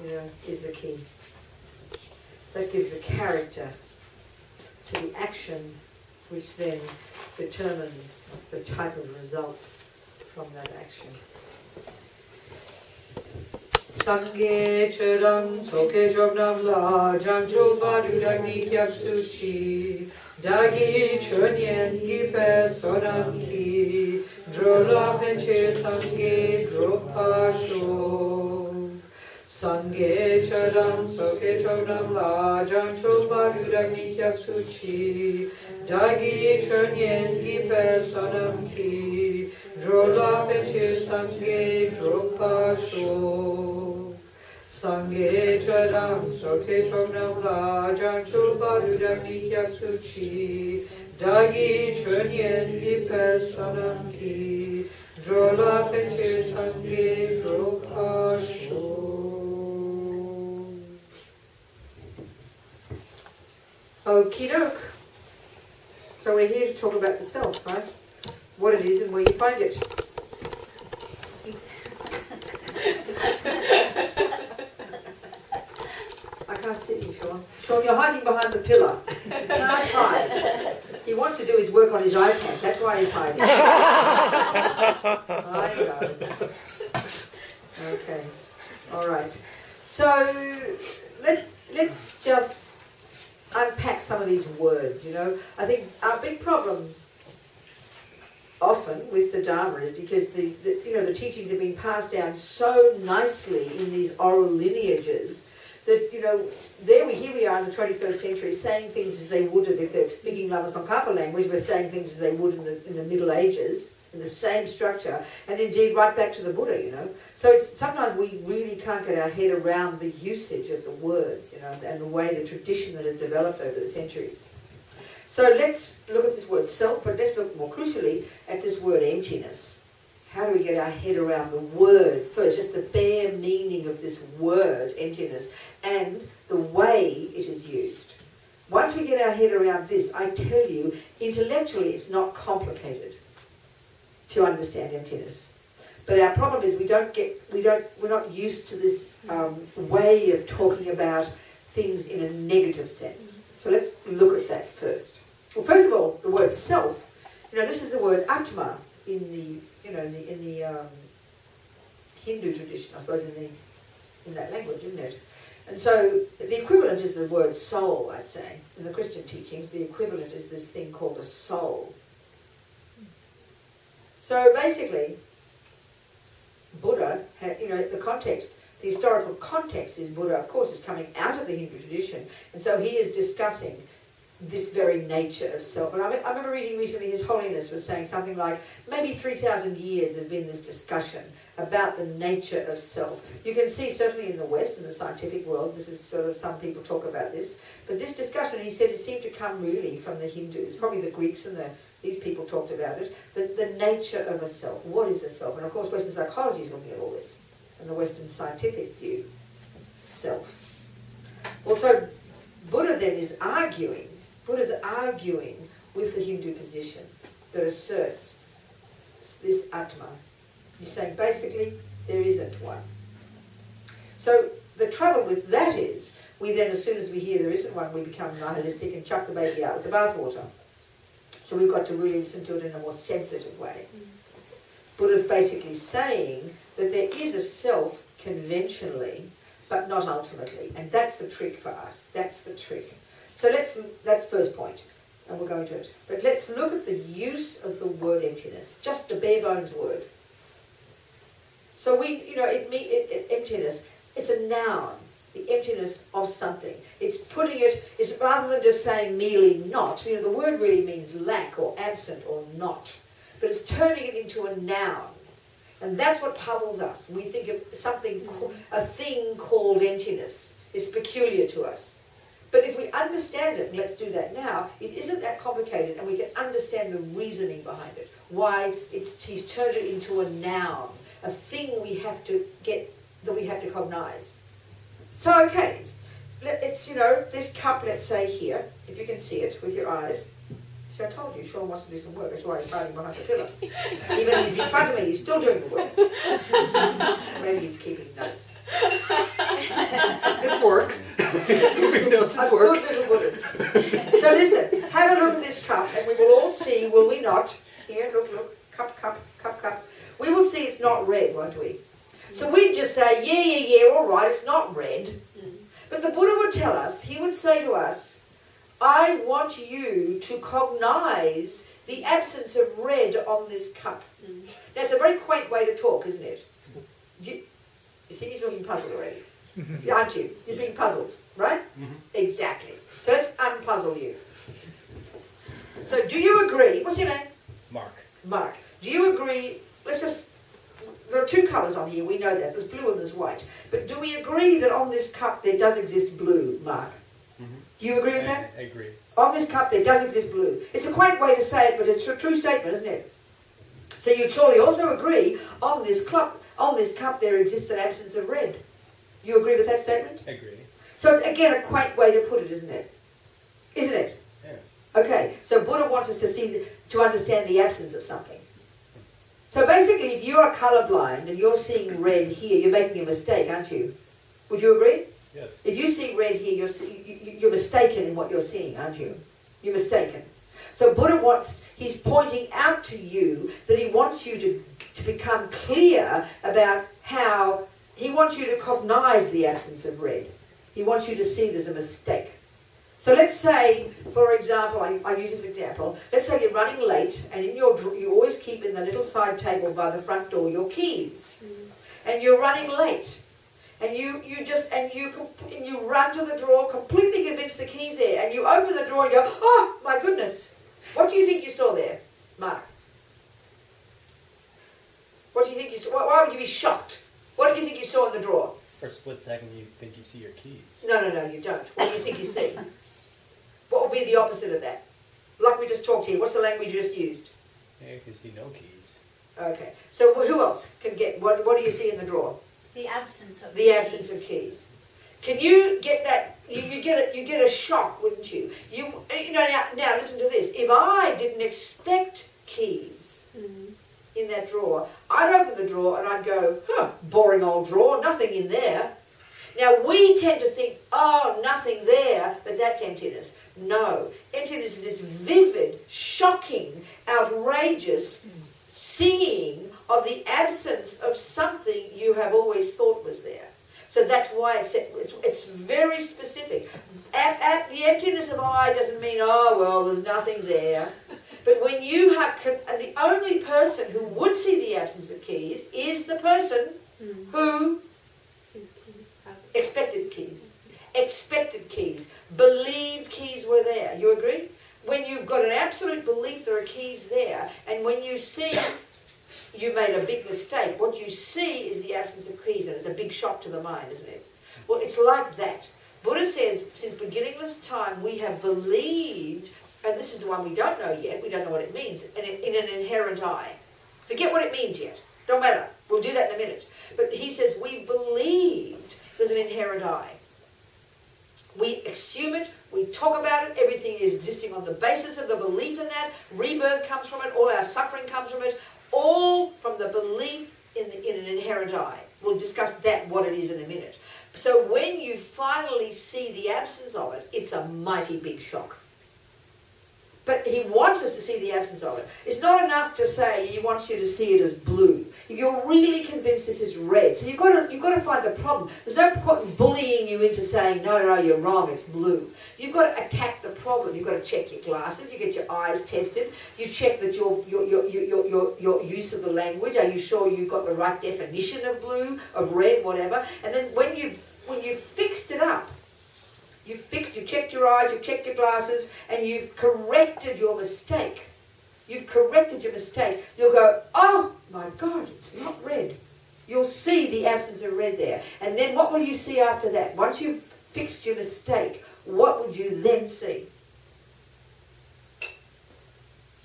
you know, is the key. That gives the character to the action, which then determines the type of result from that action. Sangye chedang soke chognam la jancho badu dagni kyab suchi dagi chönyen gipe sodam ki drola penche sangye dropa sho Sangye chedang soke chognam la jancho badu dagni kyab suchi dagi chönyen gipe sodam ki drola penche sangye dropa sho Sangye chadam soke chognam la jancho badu dagni kyab suchi dagi chönyen gipe sanam ki drola penche sangye dropa sho. Okie doke. So we're here to talk about the self, right? What it is and where you find it. I can't see you, Sean. Sean, you're hiding behind the pillar. You can't hide. He wants to do his work on his iPad. That's why he's hiding. I know. Okay. All right. So let's just unpack some of these words. You know, I think our big problem often with the Dharma is because the teachings have been passed down so nicely in these oral lineages that, you know, here we are in the 21st century saying things as they would have, if they're speaking Lama Tsongkhapa language, we're saying things as they would in the Middle Ages, in the same structure, and indeed right back to the Buddha, you know. So sometimes we really can't get our head around the usage of the words, you know, and the way, the tradition that has developed over the centuries. So let's look at this word self, but let's look more crucially at this word emptiness. How do we get our head around the word first, just the bare meaning of this word, emptiness, and the way it is used? Once we get our head around this, I tell you, intellectually it's not complicated to understand emptiness. But our problem is we're not used to this way of talking about things in a negative sense. So let's look at that first. Well, first of all, the word self. You know, this is the word atma in the Hindu tradition, I suppose, in that language, isn't it? And so the equivalent is the word soul, I'd say. In the Christian teachings, the equivalent is this thing called a soul. So basically, Buddha had, you know, the context, the historical context is Buddha, of course, is coming out of the Hindu tradition, and so he is discussing this very nature of self. And I remember reading recently His Holiness was saying something like, maybe 3,000 years there's been this discussion about the nature of self. You can see certainly in the West, in the scientific world, this is sort of, some people talk about this, but this discussion, he said, it seemed to come really from the Hindus, probably the Greeks and these people talked about it, the nature of a self. What is a self? And of course Western psychology is looking at all this, and the Western scientific view, self. Also, Buddha then is arguing with the Hindu position that asserts this Atma. He's saying basically there isn't one. So the trouble with that is, we then, as soon as we hear there isn't one, we become nihilistic and chuck the baby out with the bathwater. So we've got to really listen to it in a more sensitive way. Buddha's basically saying that there is a self conventionally, but not ultimately. And that's the trick for us. That's the trick. So that's the first point, and we'll go into it. But let's look at the use of the word emptiness, just the bare bones word. So emptiness, it's a noun, the emptiness of something. It's rather than just saying merely not, you know, the word really means lack or absent or not, but it's turning it into a noun. And that's what puzzles us. We think of something, a thing called emptiness is peculiar to us. But if we understand it, and let's do that now, it isn't that complicated, and we can understand the reasoning behind it. Why he's turned it into a noun, a thing we have to get, that we have to cognize. So, okay, it's, you know, this cup, let's say here, if you can see it with your eyes. See, I told you, Sean wants to do some work, that's why he's hiding behind the pillar. Even when he's in front of me, he's still doing the work. Maybe he's keeping notes. Who knows this Good work? little Buddhas. So listen, have a look at this cup and we will all see, will we not? Here, look, cup. We will see it's not red, won't we? So we'd just say, yeah, all right, it's not red. But the Buddha would tell us, he would say to us, I want you to cognize the absence of red on this cup. Now, it's a very quaint way to talk, isn't it? You see, you're looking puzzled already. Aren't you? You're being puzzled, right? Exactly. So let's unpuzzle you. So do you agree? What's your name? Mark. Do you agree? There are two colours on here, we know that. There's blue and there's white. But do we agree that on this cup there does exist blue, Mark? Do you agree with that? I agree. On this cup there does exist blue. It's a quaint way to say it, but it's a true statement, isn't it? So you surely also agree on this cup there exists an absence of red. Do you agree with that statement? I agree. So it's again a quaint way to put it, isn't it? Isn't it? Yeah. Okay, so Buddha wants us to understand the absence of something. So basically, if you are colourblind and you're seeing red here, you're making a mistake, aren't you? Would you agree? Yes. If you see red here, you're mistaken in what you're seeing, aren't you? You're mistaken. So Buddha he's pointing out to you that he wants you to become clear about how, he wants you to cognize the absence of red. He wants you to see there's a mistake. So let's say, for example, I use this example, let's say you're running late and in you always keep in the little side table by the front door your keys. And you're running late. And you run to the drawer, completely convinced the key's there, and you open the drawer and you go, oh my goodness, what do you think you saw there, Mark? What do you think you saw? Why would you be shocked? What do you think you saw in the drawer? For a split second you think you see your keys. No, you don't. What do you think you see? What would be the opposite of that? Like we just talked here, what's the language you just used? I actually see no keys. Okay, so who else can get, what do you see in the drawer? The absence of The absence of keys. Can you get that? You get a shock, wouldn't you? You know. Now listen to this. If I didn't expect keys in that drawer, I'd open the drawer and I'd go, boring old drawer, nothing in there. Now we tend to think, oh, nothing there, but that's emptiness. No, emptiness is this vivid, shocking, outrageous seeing of the absence of something you have always thought was there. So that's why it's very specific. The emptiness of I doesn't mean, oh, well, there's nothing there. But when you have, and the only person who would see the absence of keys is the person who expected keys. Expected keys. Believed keys were there. You agree? When you've got an absolute belief there are keys there, and when you see you made a big mistake, what you see is the absence of keys, and it's a big shock to the mind, isn't it? Well, it's like that. Buddha says, since beginningless time, we have believed, and this is the one we don't know yet, we don't know what it means, in an inherent I. Forget what it means yet. Don't matter. We'll do that in a minute. But he says, we believed there's an inherent I. We assume it, we talk about it, everything is existing on the basis of the belief in that. Rebirth comes from it, all our suffering comes from it, all from the belief in an inherent I. We'll discuss that, what it is, in a minute. So when you finally see the absence of it, it's a mighty big shock. But he wants us to see the absence of it. It's not enough to say he wants you to see it as blue. You're really convinced this is red. So you've got to find the problem. There's no point in bullying you into saying, no, you're wrong, it's blue. You've got to attack the problem. You've got to check your glasses, you get your eyes tested, you check that your use of the language, are you sure you've got the right definition of blue, of red, whatever. And then when you've fixed it up, you've checked your eyes, you've checked your glasses, and you've corrected your mistake. You've corrected your mistake. You'll go, oh my God, it's not red. You'll see the absence of red there. And then what will you see after that? Once you've fixed your mistake, what would you then see?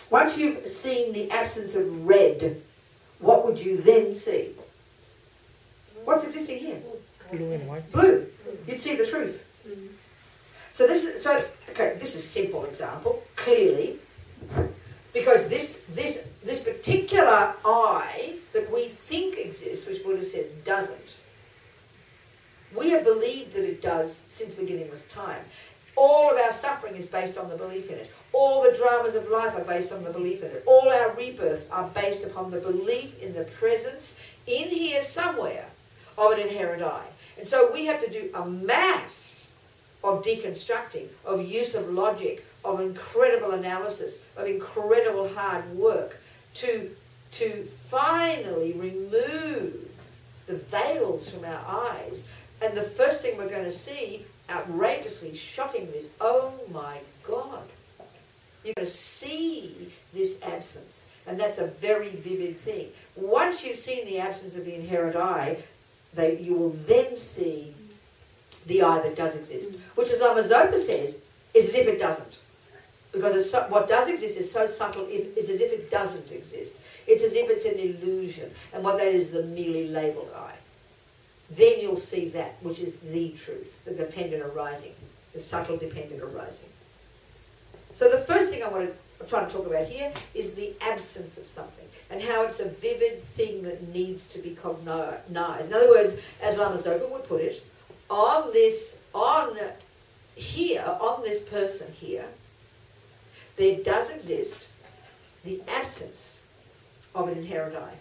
Once you've seen the absence of red, what would you then see? What's existing here? Blue and white. Blue. You'd see the truth. So this is a simple example, clearly, because this particular I that we think exists, which Buddha says doesn't, We have believed that it does since beginningless time. All of our suffering is based on the belief in it. All the dramas of life are based on the belief in it. All our rebirths are based upon the belief in the presence, in here somewhere, of an inherent I. And so we have to do a mass of deconstructing, of use of logic, of incredible analysis, of incredible hard work to finally remove the veils from our eyes. And the first thing we're going to see, outrageously, shockingly, is, oh my God, you're going to see this absence. And that's a very vivid thing. Once you've seen the absence of the inherent I, you will then see the I that does exist. Which, as Amazopa says, is as if it doesn't. Because what does exist is so subtle, it's as if it doesn't exist. It's as if it's an illusion. And what that is, the merely labelled I. Then you'll see that, which is the truth, the dependent arising, the subtle dependent arising. So the first thing I'm trying to talk about here is the absence of something, and how it's a vivid thing that needs to be cognized. In other words, as Lama Zopa would put it, on this person here, there does exist the absence of an inherent I.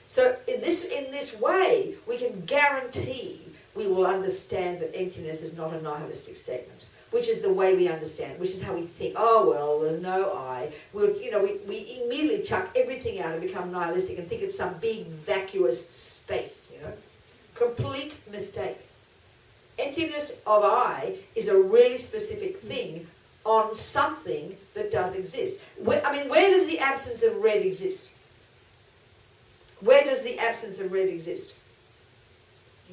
So in this way, we can guarantee we will understand that emptiness is not a nihilistic statement, which is the way we understand it, which is how we think. Oh, well, there's no I. We immediately chuck everything out and become nihilistic and think it's some big vacuous space, Complete mistake. Emptiness of I is a really specific thing on something that does exist. Where does the absence of red exist? Where does the absence of red exist?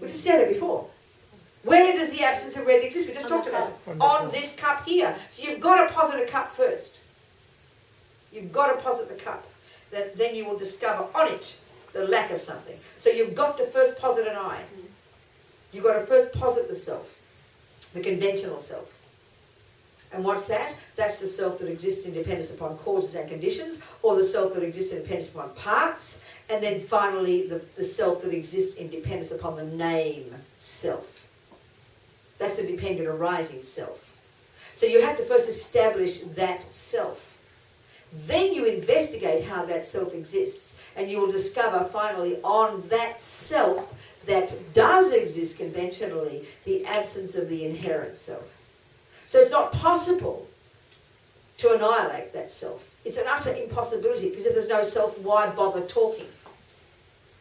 We just said it before. Where does the absence of red exist? We just talked about it. On this cup here. So you've got to posit a cup first. You've got to posit the cup. Then you will discover on it the lack of something. So you've got to first posit an I. You've got to first posit the self, the conventional self. And what's that? That's the self that exists in dependence upon causes and conditions, or the self that exists in dependence upon parts, and then finally the self that exists in dependence upon the name self. That's the dependent arising self. So you have to first establish that self. Then you investigate how that self exists, and you will discover finally on that self that does exist conventionally the absence of the inherent self. So it's not possible to annihilate that self. It's an utter impossibility, because if there's no self, why bother talking?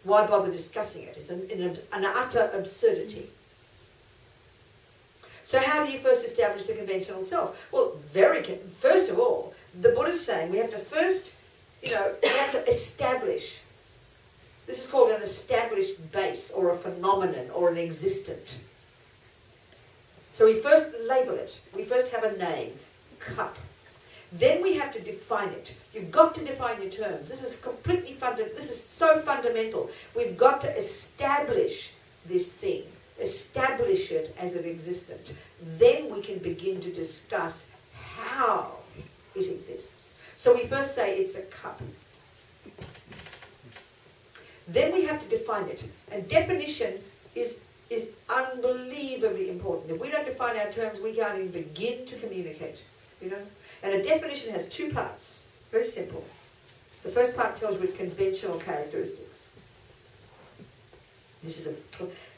Why bother discussing it? It's an utter absurdity. So how do you first establish the conventional self? Well, first of all, the Buddha's saying we have to first, we have to establish. This is called an established base, or a phenomenon, or an existent. So we first label it. We first have a name, cup. Then we have to define it. You've got to define your terms. This is completely fundamental. This is so fundamental. We've got to establish this thing, establish it as an existent. Then we can begin to discuss how it exists. So we first say it's a cup. Then we have to define it. And definition is unbelievably important. If we don't define our terms, we can't even begin to communicate. And a definition has two parts. Very simple. The first part tells you its conventional characteristics. This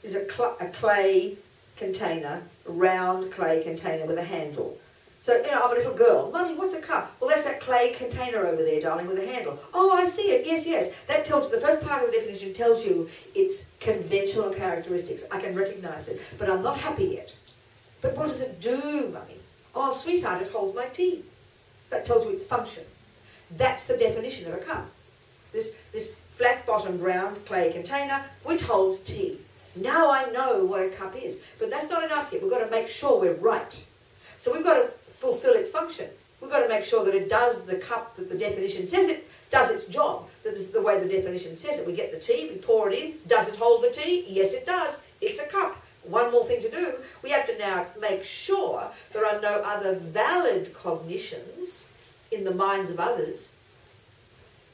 is a clay container, a round clay container with a handle. So, I'm a little girl. Mummy, what's a cup? Well, that's that clay container over there, darling, with a handle. Oh, I see it. Yes, yes. That tells you, the first part of the definition tells you its conventional characteristics. I can recognize it, but I'm not happy yet. But what does it do, Mummy? Oh, sweetheart, it holds my tea. That tells you its function. That's the definition of a cup. This flat-bottomed round clay container which holds tea. Now I know what a cup is. But that's not enough yet. We've got to make sure we're right. So we've got to fulfill its function. We've got to make sure that it does the cup that the definition says it does its job. That is the way the definition says it. We get the tea, we pour it in. Does it hold the tea? Yes, it does. It's a cup. One more thing to do. We have to now make sure there are no other valid cognitions in the minds of others,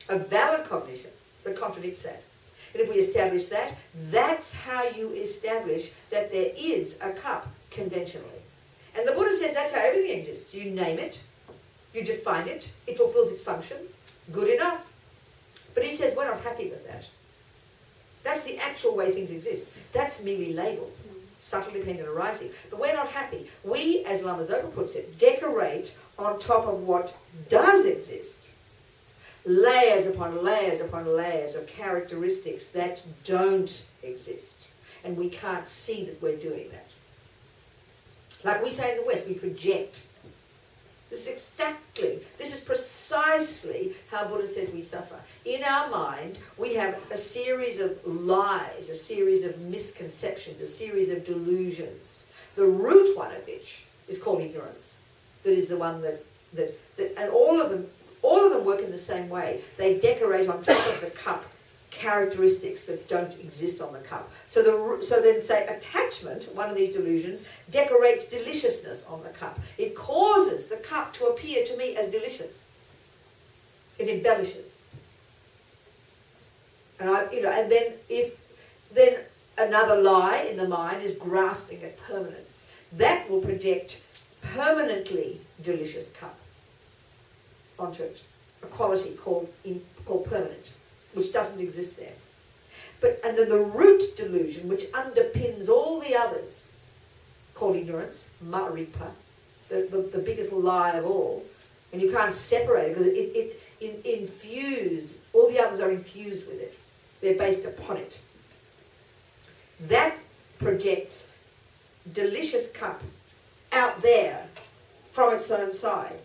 a valid cognition that contradicts that. And if we establish that, that's how you establish that there is a cup conventionally. And the Buddha says that's how everything exists. You name it, you define it, it fulfills its function, good enough. But he says we're not happy with that. That's the actual way things exist. That's merely labelled, subtle dependent arising. But we're not happy. We, as Lama Zopa puts it, decorate on top of what does exist. Layers upon layers upon layers of characteristics that don't exist. And we can't see that we're doing that. Like we say in the West, we project. This is precisely how Buddha says we suffer. In our mind, we have a series of lies, a series of misconceptions, a series of delusions. The root one of which is called ignorance. That is the one that and all of them work in the same way. They decorate on top of the cup characteristics that don't exist on the cup. So then say attachment, one of these delusions, decorates deliciousness on the cup. It causes the cup to appear to me as delicious. It embellishes. And then another lie in the mind is grasping at permanence. That will project permanently delicious cup onto it. A quality called permanent, which doesn't exist there. And then the root delusion, which underpins all the others, called ignorance, maripa, the biggest lie of all, and you can't separate it because it infused, all the others are infused with it. They're based upon it. That projects delicious cup out there from its own side,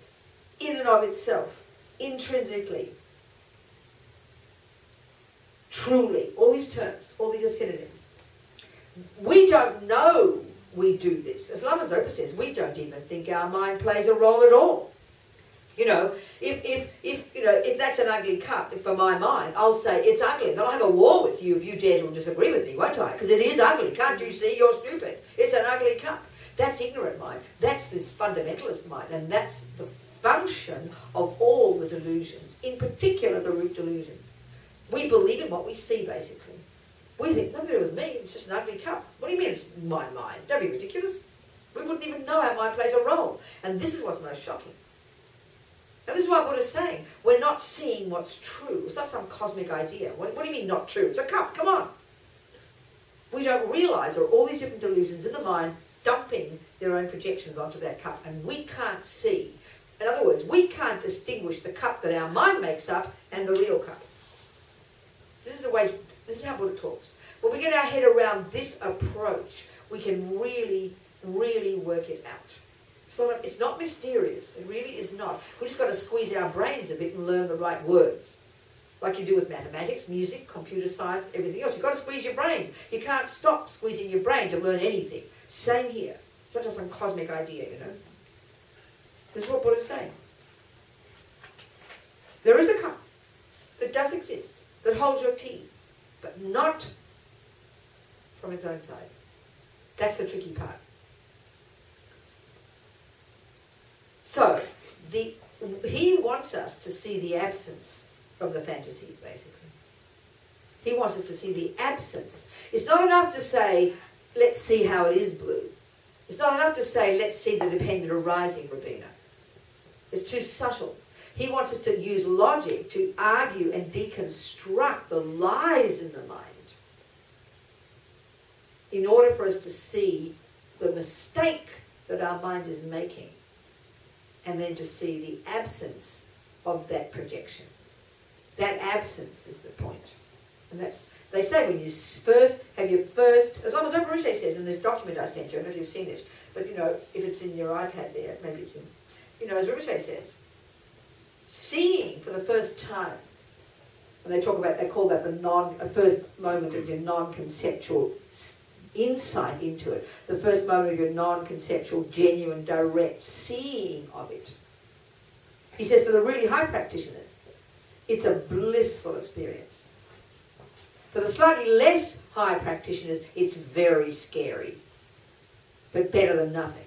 in and of itself, intrinsically, truly. All these terms, all these are synonyms. We don't know we do this. As Lama Zopa says, we don't even think our mind plays a role at all. You know, if that's an ugly cup, if for my mind, I'll say it's ugly. Then I'll have a war with you if you dare to disagree with me, won't I? Because it is ugly. Can't you see? You're stupid. It's an ugly cup. That's ignorant mind. That's this fundamentalist mind. And that's the function of all the delusions, in particular the root delusion. We believe in what we see, basically. We think, nothing to do with me, it's just an ugly cup. What do you mean it's my mind? Don't be ridiculous. We wouldn't even know how mind plays a role. And this is what's most shocking. And this is what Buddha's saying. We're not seeing what's true. It's not some cosmic idea. What do you mean not true? It's a cup, come on. We don't realise there are all these different delusions in the mind dumping their own projections onto that cup. And we can't see. In other words, we can't distinguish the cup that our mind makes up and the real cup. This is how Buddha talks. When we get our head around this approach, we can really, really work it out. So it's not mysterious. It really is not. We've just got to squeeze our brains a bit and learn the right words. Like you do with mathematics, music, computer science, everything else. You've got to squeeze your brain. You can't stop squeezing your brain to learn anything. Same here. It's not just some cosmic idea, you know. This is what Buddha's saying. There is a cup that does exist, that holds your tea, but not from its own side. That's the tricky part. So, he wants us to see the absence of the fantasies, basically. He wants us to see the absence. It's not enough to say, let's see how it is blue. It's not enough to say, let's see the dependent arising, Robina. It's too subtle. He wants us to use logic to argue and deconstruct the lies in the mind in order for us to see the mistake that our mind is making, and then to see the absence of that projection. That absence is the point. And that's, they say when you first have your first, as long as Zopa says in this document I sent you, I don't know if you've seen it, but you know, if it's in your iPad there, maybe it's in, you know, as Rinpoche says, seeing for the first time, and they talk about, they call that a first moment of your non-conceptual insight into it, the first moment of your non-conceptual, genuine, direct seeing of it. He says for the really high practitioners, it's a blissful experience. For the slightly less high practitioners, it's very scary, but better than nothing.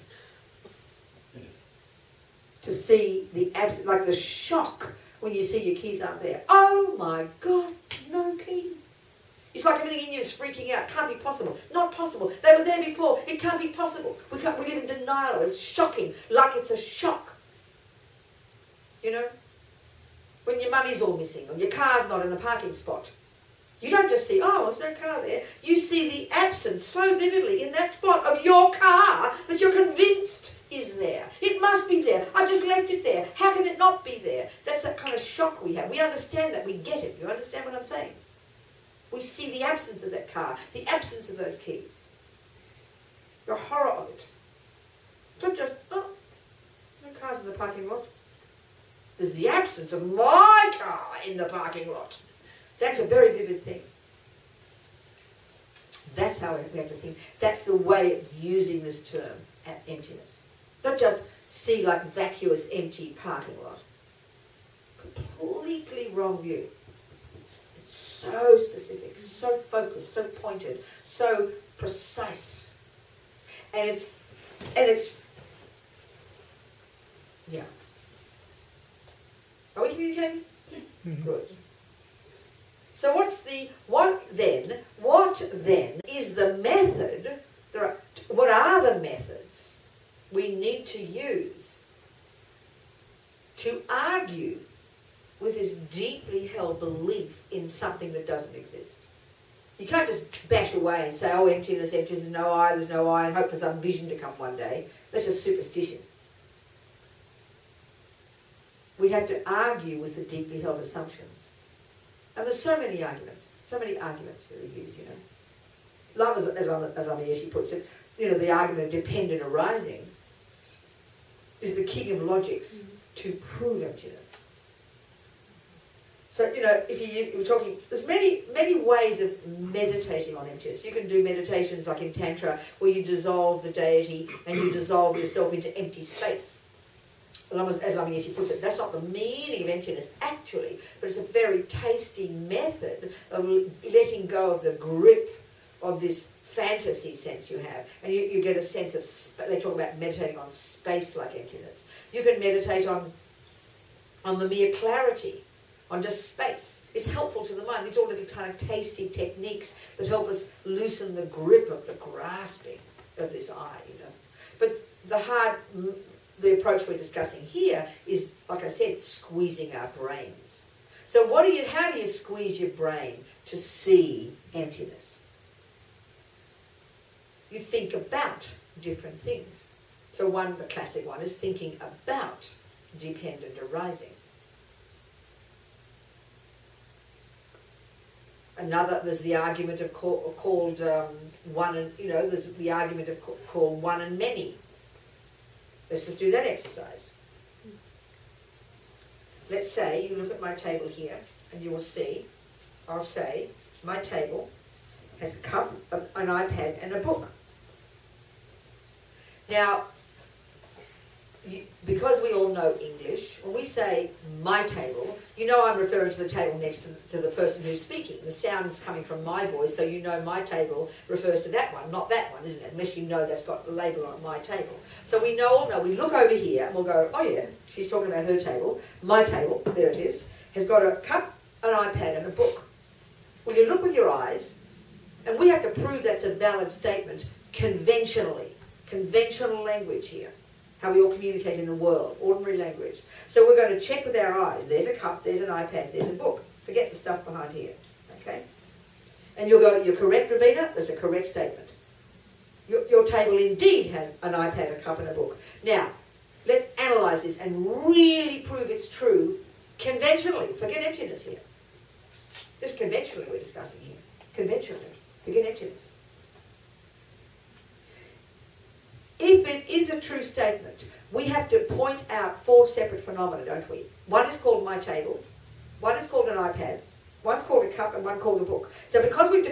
To see the absence, like the shock when you see your keys aren't there. Oh my God, no keys. It's like everything in you is freaking out. Can't be possible. Not possible. They were there before. It can't be possible. We live in denial. It's shocking. Like it's a shock. You know? When your money's all missing or your car's not in the parking spot. You don't just see, oh, there's no car there. You see the absence so vividly in that spot of your car that you're convinced is there. It must be there. I just left it there. How can it not be there? That's that kind of shock we have. We understand that. We get it. You understand what I'm saying? We see the absence of that car, the absence of those keys. The horror of it. It's not just, oh, no cars in the parking lot. There's the absence of my car in the parking lot. That's a very vivid thing. That's how we have to think. That's the way of using this term, emptiness. Not just see like vacuous, empty parking lot. Completely wrong view. It's so specific, so focused, so pointed, so precise. And it's, yeah. Are we communicating? Mm-hmm. Good. So what then is the method, what are the methods we need to use to argue with this deeply held belief in something that doesn't exist? You can't just bash away and say, oh, emptiness, emptiness, there's no I, and hope for some vision to come one day. That's just superstition. We have to argue with the deeply held assumptions. And there's so many arguments that we use, you know. Love, as Amiyeshi puts it, you know, the argument of dependent arising is the king of logics to prove emptiness. So, you know, if we're talking, there's many ways of meditating on emptiness. You can do meditations like in Tantra, where you dissolve the deity and you dissolve yourself into empty space. As Amiyeshi puts it, that's not the meaning of emptiness actually, but it's a very tasty method of letting go of the grip of this fantasy sense you have. And you get a sense of, they talk about meditating on space like emptiness. You can meditate on the mere clarity, on just space. It's helpful to the mind. These are all little kind of tasty techniques that help us loosen the grip of the grasping of this I, you know. But the approach we're discussing here is, like I said, squeezing our brains. So how do you squeeze your brain to see emptiness? You think about different things. So the classic one is thinking about dependent arising. There's the argument of called one and, you know, there's the argument of called one and many. Let's just do that exercise. Let's say you look at my table here and you will see, I'll say, my table has a cup, an iPad and a book. Now, because we all know English, when we say my table, you know I'm referring to the table next to the person who's speaking. The sound is coming from my voice, so you know my table refers to that one, not that one, isn't it? Unless you know that's got the label on my table. So we all know, we look over here and we'll go, oh yeah, she's talking about her table. My table, there it is, has got a cup, an iPad and a book. Well, you look with your eyes, and we have to prove that's a valid statement conventionally. Conventional language here. How we all communicate in the world, ordinary language. So we're going to check with our eyes. There's a cup, there's an iPad, there's a book. Forget the stuff behind here, okay? And you'll go, you're correct, Robina, that's a correct statement. Your table indeed has an iPad, a cup and a book. Now, let's analyse this and really prove it's true conventionally. Forget emptiness here. Just conventionally we're discussing here. Conventionally. Forget emptiness. If it is a true statement, we have to point out 4 separate phenomena, don't we? One is called my table, one is called an iPad, one's called a cup, and one called a book. So because we've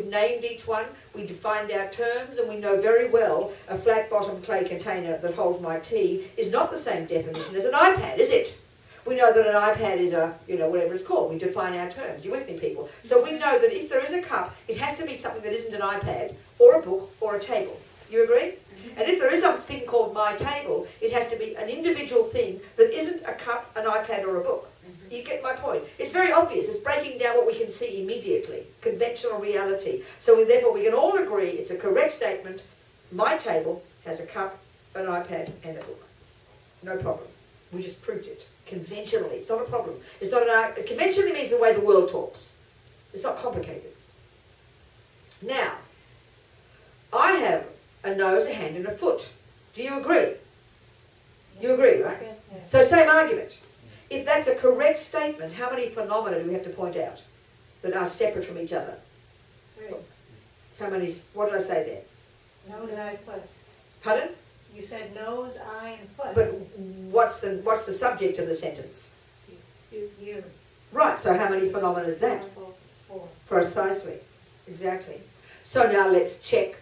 named each one, we defined our terms, and we know very well a flat-bottomed clay container that holds my tea is not the same definition as an iPad, is it? We know that an iPad is a, you know, whatever it's called. We define our terms. You with me, people? So we know that if there is a cup, it has to be something that isn't an iPad, or a book, or a table. You agree? And if there is something called my table, it has to be an individual thing that isn't a cup, an iPad or a book. You get my point? It's very obvious. It's breaking down what we can see immediately, conventional reality. So therefore we can all agree it's a correct statement. My table has a cup, an iPad and a book. No problem. We just proved it. Conventionally. It's not a problem. It's not an conventionally means the way the world talks. It's not complicated. Now, I have a nose, a hand and a foot. Do you agree? You agree, right? Yeah. So same argument. If that's a correct statement, how many phenomena do we have to point out that are separate from each other? 3. How many, what did I say there? Nose, eye, foot. Pardon? You said nose, eye, and foot. But what's the subject of the sentence? You. Right, so how many phenomena is that? 4. Precisely. Exactly. So now let's check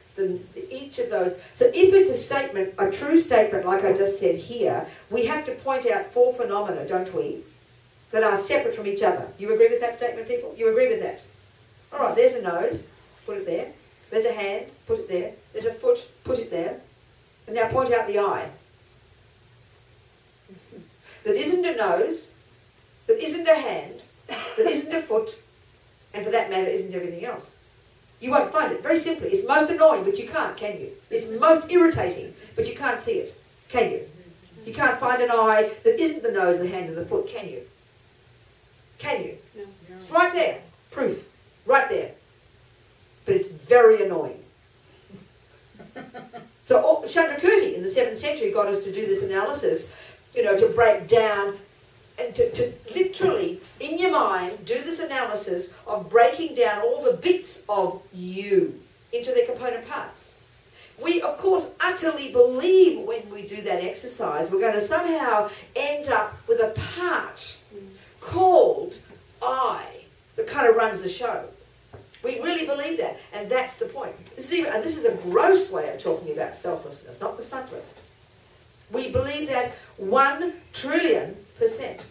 each of those. So if it's a statement, a true statement, like I just said here, we have to point out 4 phenomena, don't we, that are separate from each other. You agree with that statement, people? You agree with that? All right, there's a nose, put it there. There's a hand, put it there. There's a foot, put it there. And now point out the eye. That isn't a nose, that isn't a hand, that isn't a foot, and for that matter, isn't everything else. You won't find it. Very simply, it's most annoying, but you can't, can you? It's most irritating, but you can't see it, can you? You can't find an eye that isn't the nose, the hand, and the foot, can you? Can you? No. It's right there. Proof. Right there. But it's very annoying. So Courtin in the 7th century got us to do this analysis, you know, to break down and to literally, in your mind, do this analysis of breaking down all the bits of you into their component parts. We, of course, utterly believe when we do that exercise, we're going to somehow end up with a part called I that kind of runs the show. We really believe that, and that's the point. This is a gross way of talking about selflessness, not the subtlest. We believe that 1 trillion %,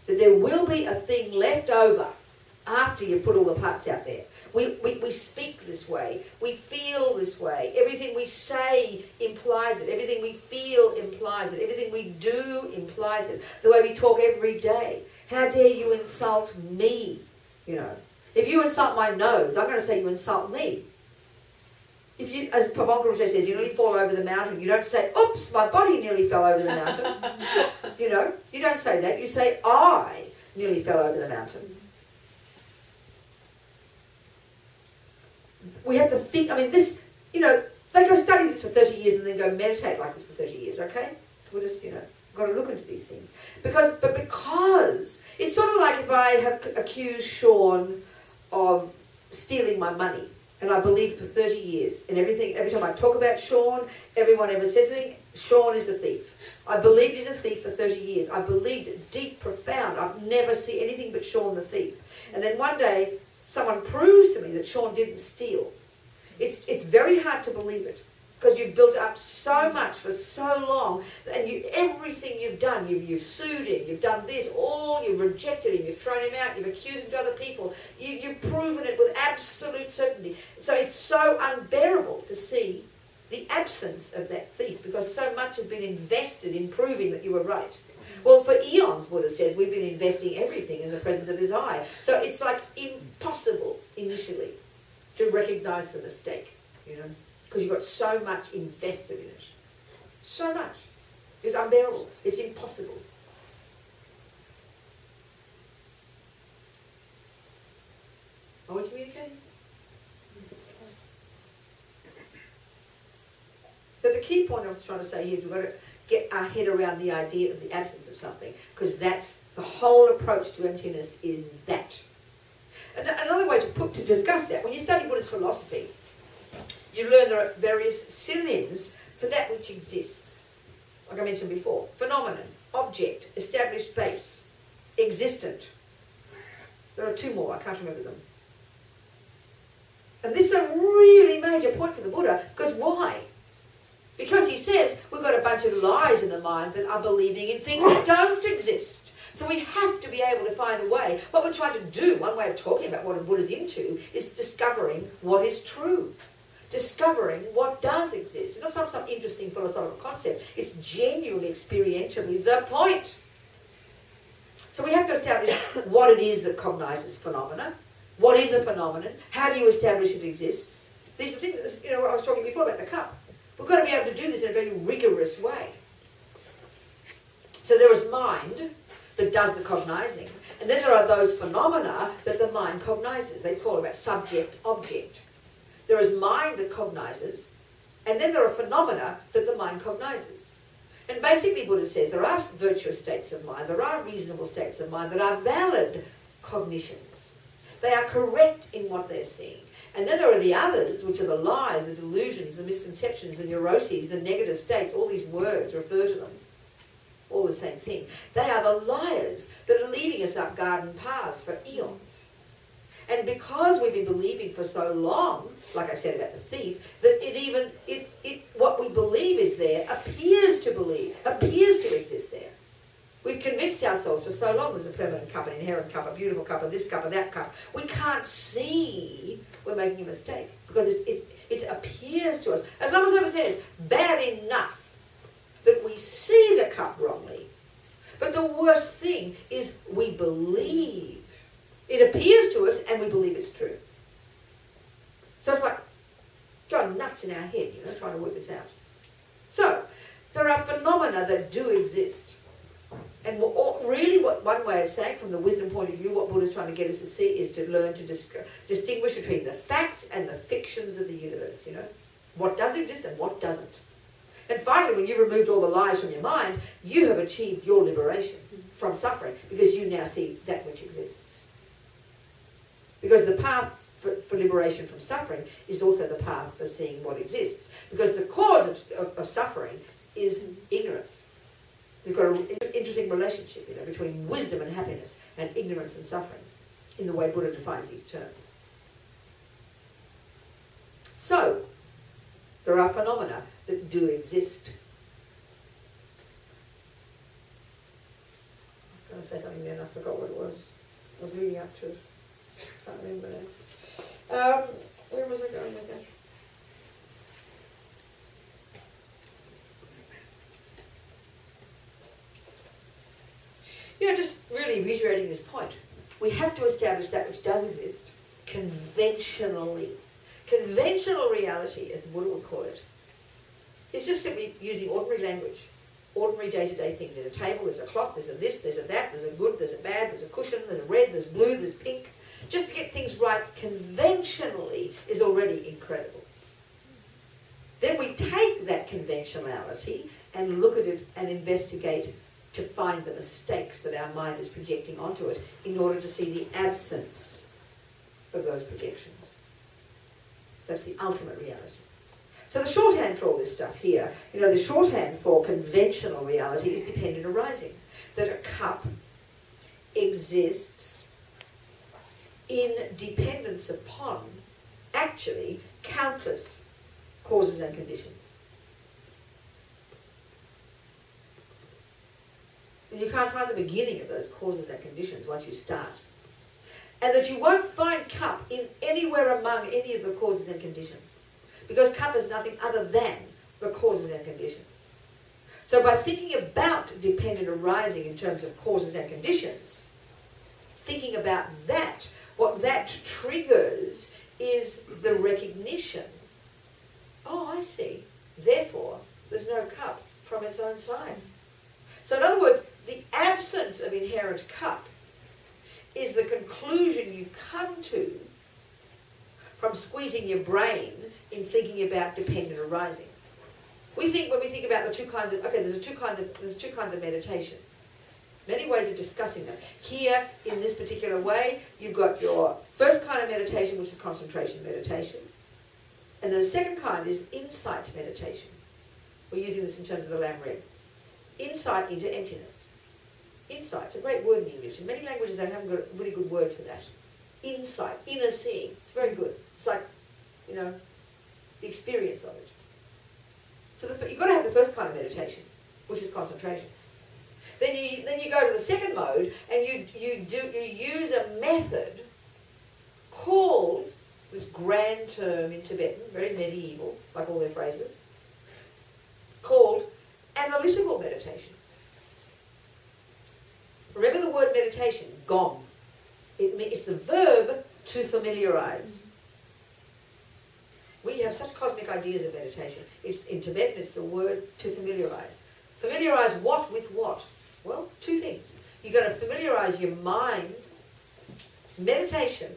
that there will be a thing left over after you put all the parts out there. We speak this way, we feel this way, everything we say implies it, everything we feel implies it, everything we do implies it, the way we talk every day. How dare you insult me, you know. If you insult my nose, I'm going to say you insult me. If you, as Pavanka says, you nearly fall over the mountain, you don't say, oops, my body nearly fell over the mountain. You know, you don't say that. You say, I nearly fell over the mountain. We have to think, I mean, this, you know, they go study this for 30 years and then go meditate like this for 30 years, okay? We're just, you know, got to look into these things. Because it's sort of like if I have accused Sean of stealing my money, and I believed for 30 years, and every time I talk about Sean, everyone ever says anything, Sean is a thief. I believed he's a thief for 30 years. I believed it deep, profound. I've never seen anything but Sean the thief. And then one day, someone proves to me that Sean didn't steal. It's very hard to believe it, because you've built up so much for so long, and everything you've done, you've sued him, you've done this, you've rejected him, you've thrown him out, you've accused him to other people, you've proven it with absolute certainty. So it's so unbearable to see the absence of that thief, because so much has been invested in proving that you were right. Well, for eons, Buddha says, we've been investing everything in the presence of his eye. So it's like impossible initially to recognize the mistake, you know, because you've got so much invested in it. So much. It's unbearable. It's impossible. Are we communicating? So the key point I was trying to say here is we've got to get our head around the idea of the absence of something, because that's the whole approach to emptiness, is that. And another way to discuss that, when you study Buddhist philosophy, you learn there are various synonyms for that which exists. Like I mentioned before, phenomenon, object, established base, existent. There are 2 more, I can't remember them. And this is a really major point for the Buddha, because why? Because he says we've got a bunch of lies in the mind that are believing in things that don't exist. So we have to be able to find a way. What we're trying to do, one way of talking about what a Buddha's into, is discovering what is true. Discovering what does exist. It's not some interesting philosophical concept. It's genuinely, experientially the point. So we have to establish what it is that cognizes phenomena. What is a phenomenon? How do you establish it exists? These are things, you know, I was talking before about the cup. We've got to be able to do this in a very rigorous way. So there is mind that does the cognizing, and then there are those phenomena that the mind cognizes. They call about subject-object. There is mind that cognizes, and then there are phenomena that the mind cognizes. And basically Buddha says there are virtuous states of mind, there are reasonable states of mind that are valid cognitions. They are correct in what they're seeing. And then there are the others, which are the lies, the delusions, the misconceptions, the neuroses, the negative states. All these words refer to them. All the same thing. They are the liars that are leading us up garden paths for eons. And because we've been believing for so long, like I said about the thief, that what we believe is there appears to exist there. We've convinced ourselves for so long there's a permanent cup, an inherent cup, a beautiful cup, a this cup, a that cup. We can't see we're making a mistake because it appears to us. As long as someone says, bad enough that we see the cup wrongly. But the worst thing is we believe. It appears to us and we believe it's true. So it's like going nuts in our head, you know, trying to work this out. So, there are phenomena that do exist. And really one way of saying, from the wisdom point of view, what Buddha's trying to get us to see is to learn to distinguish between the facts and the fictions of the universe, you know. What does exist and what doesn't. And finally, when you've removed all the lies from your mind, you have achieved your liberation from suffering because you now see that which exists. Because the path for liberation from suffering is also the path for seeing what exists. Because the cause of suffering is ignorance. We've got an interesting relationship, you know, between wisdom and happiness and ignorance and suffering in the way Buddha defines these terms. So, there are phenomena that do exist. I was going to say something there and I forgot what it was. I was leading up to it. Can't remember now. Where was I going with that? Yeah, just really reiterating this point. We have to establish that which does exist conventionally. Conventional reality, as the Buddha would call it, is just simply using ordinary language, ordinary day-to-day things. There's a table, there's a clock, there's a this, there's a that, there's a good, there's a bad, there's a cushion, there's a red, there's blue, there's pink. Just to get things right conventionally is already incredible. Then we take that conventionality and look at it and investigate to find the mistakes that our mind is projecting onto it in order to see the absence of those projections. That's the ultimate reality. So the shorthand for all this stuff here, you know, the shorthand for conventional reality is dependent arising. That a cup exists in dependence upon, actually, countless causes and conditions. And you can't find the beginning of those causes and conditions once you start. And that you won't find cup in anywhere among any of the causes and conditions. Because cup is nothing other than the causes and conditions. So by thinking about dependent arising in terms of causes and conditions, thinking about that, what that triggers is the recognition, oh, I see, therefore there's no cup from its own side. So in other words, the absence of inherent cup is the conclusion you come to from squeezing your brain in thinking about dependent arising. We think, when we think about the two kinds of, okay, there's two kinds of meditation. Many ways of discussing them. Here, in this particular way, you've got your first kind of meditation, which is concentration meditation. And then the second kind is insight meditation. We're using this in terms of the Lam Red. Insight into emptiness. Insight's a great word in English. In many languages, they haven't got a really good word for that. Insight, inner seeing. It's very good. It's like, you know, the experience of it. So you've got to have the first kind of meditation, which is concentration. Then you go to the second mode, and you use a method called, this grand term in Tibetan, very medieval, like all their phrases, called analytical meditation. Remember the word meditation meditation? Gom. It's the verb to familiarize. We have such cosmic ideas of meditation. In Tibetan, it's the word to familiarize. Familiarize what with what? Well, two things. You're going to familiarize your mind. Meditation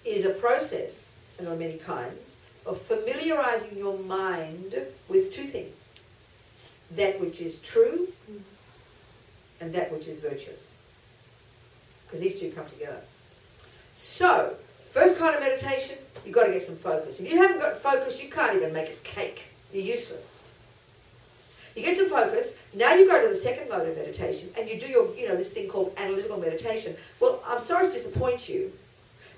is a process, and there are many kinds, of familiarizing your mind with two things. That which is true and that which is virtuous. Because these two come together. So, first kind of meditation, you've got to get some focus. If you haven't got focus, you can't even make a cake. You're useless. You get some focus, now you go to the second mode of meditation, and you do your, this thing called analytical meditation. Well, I'm sorry to disappoint you,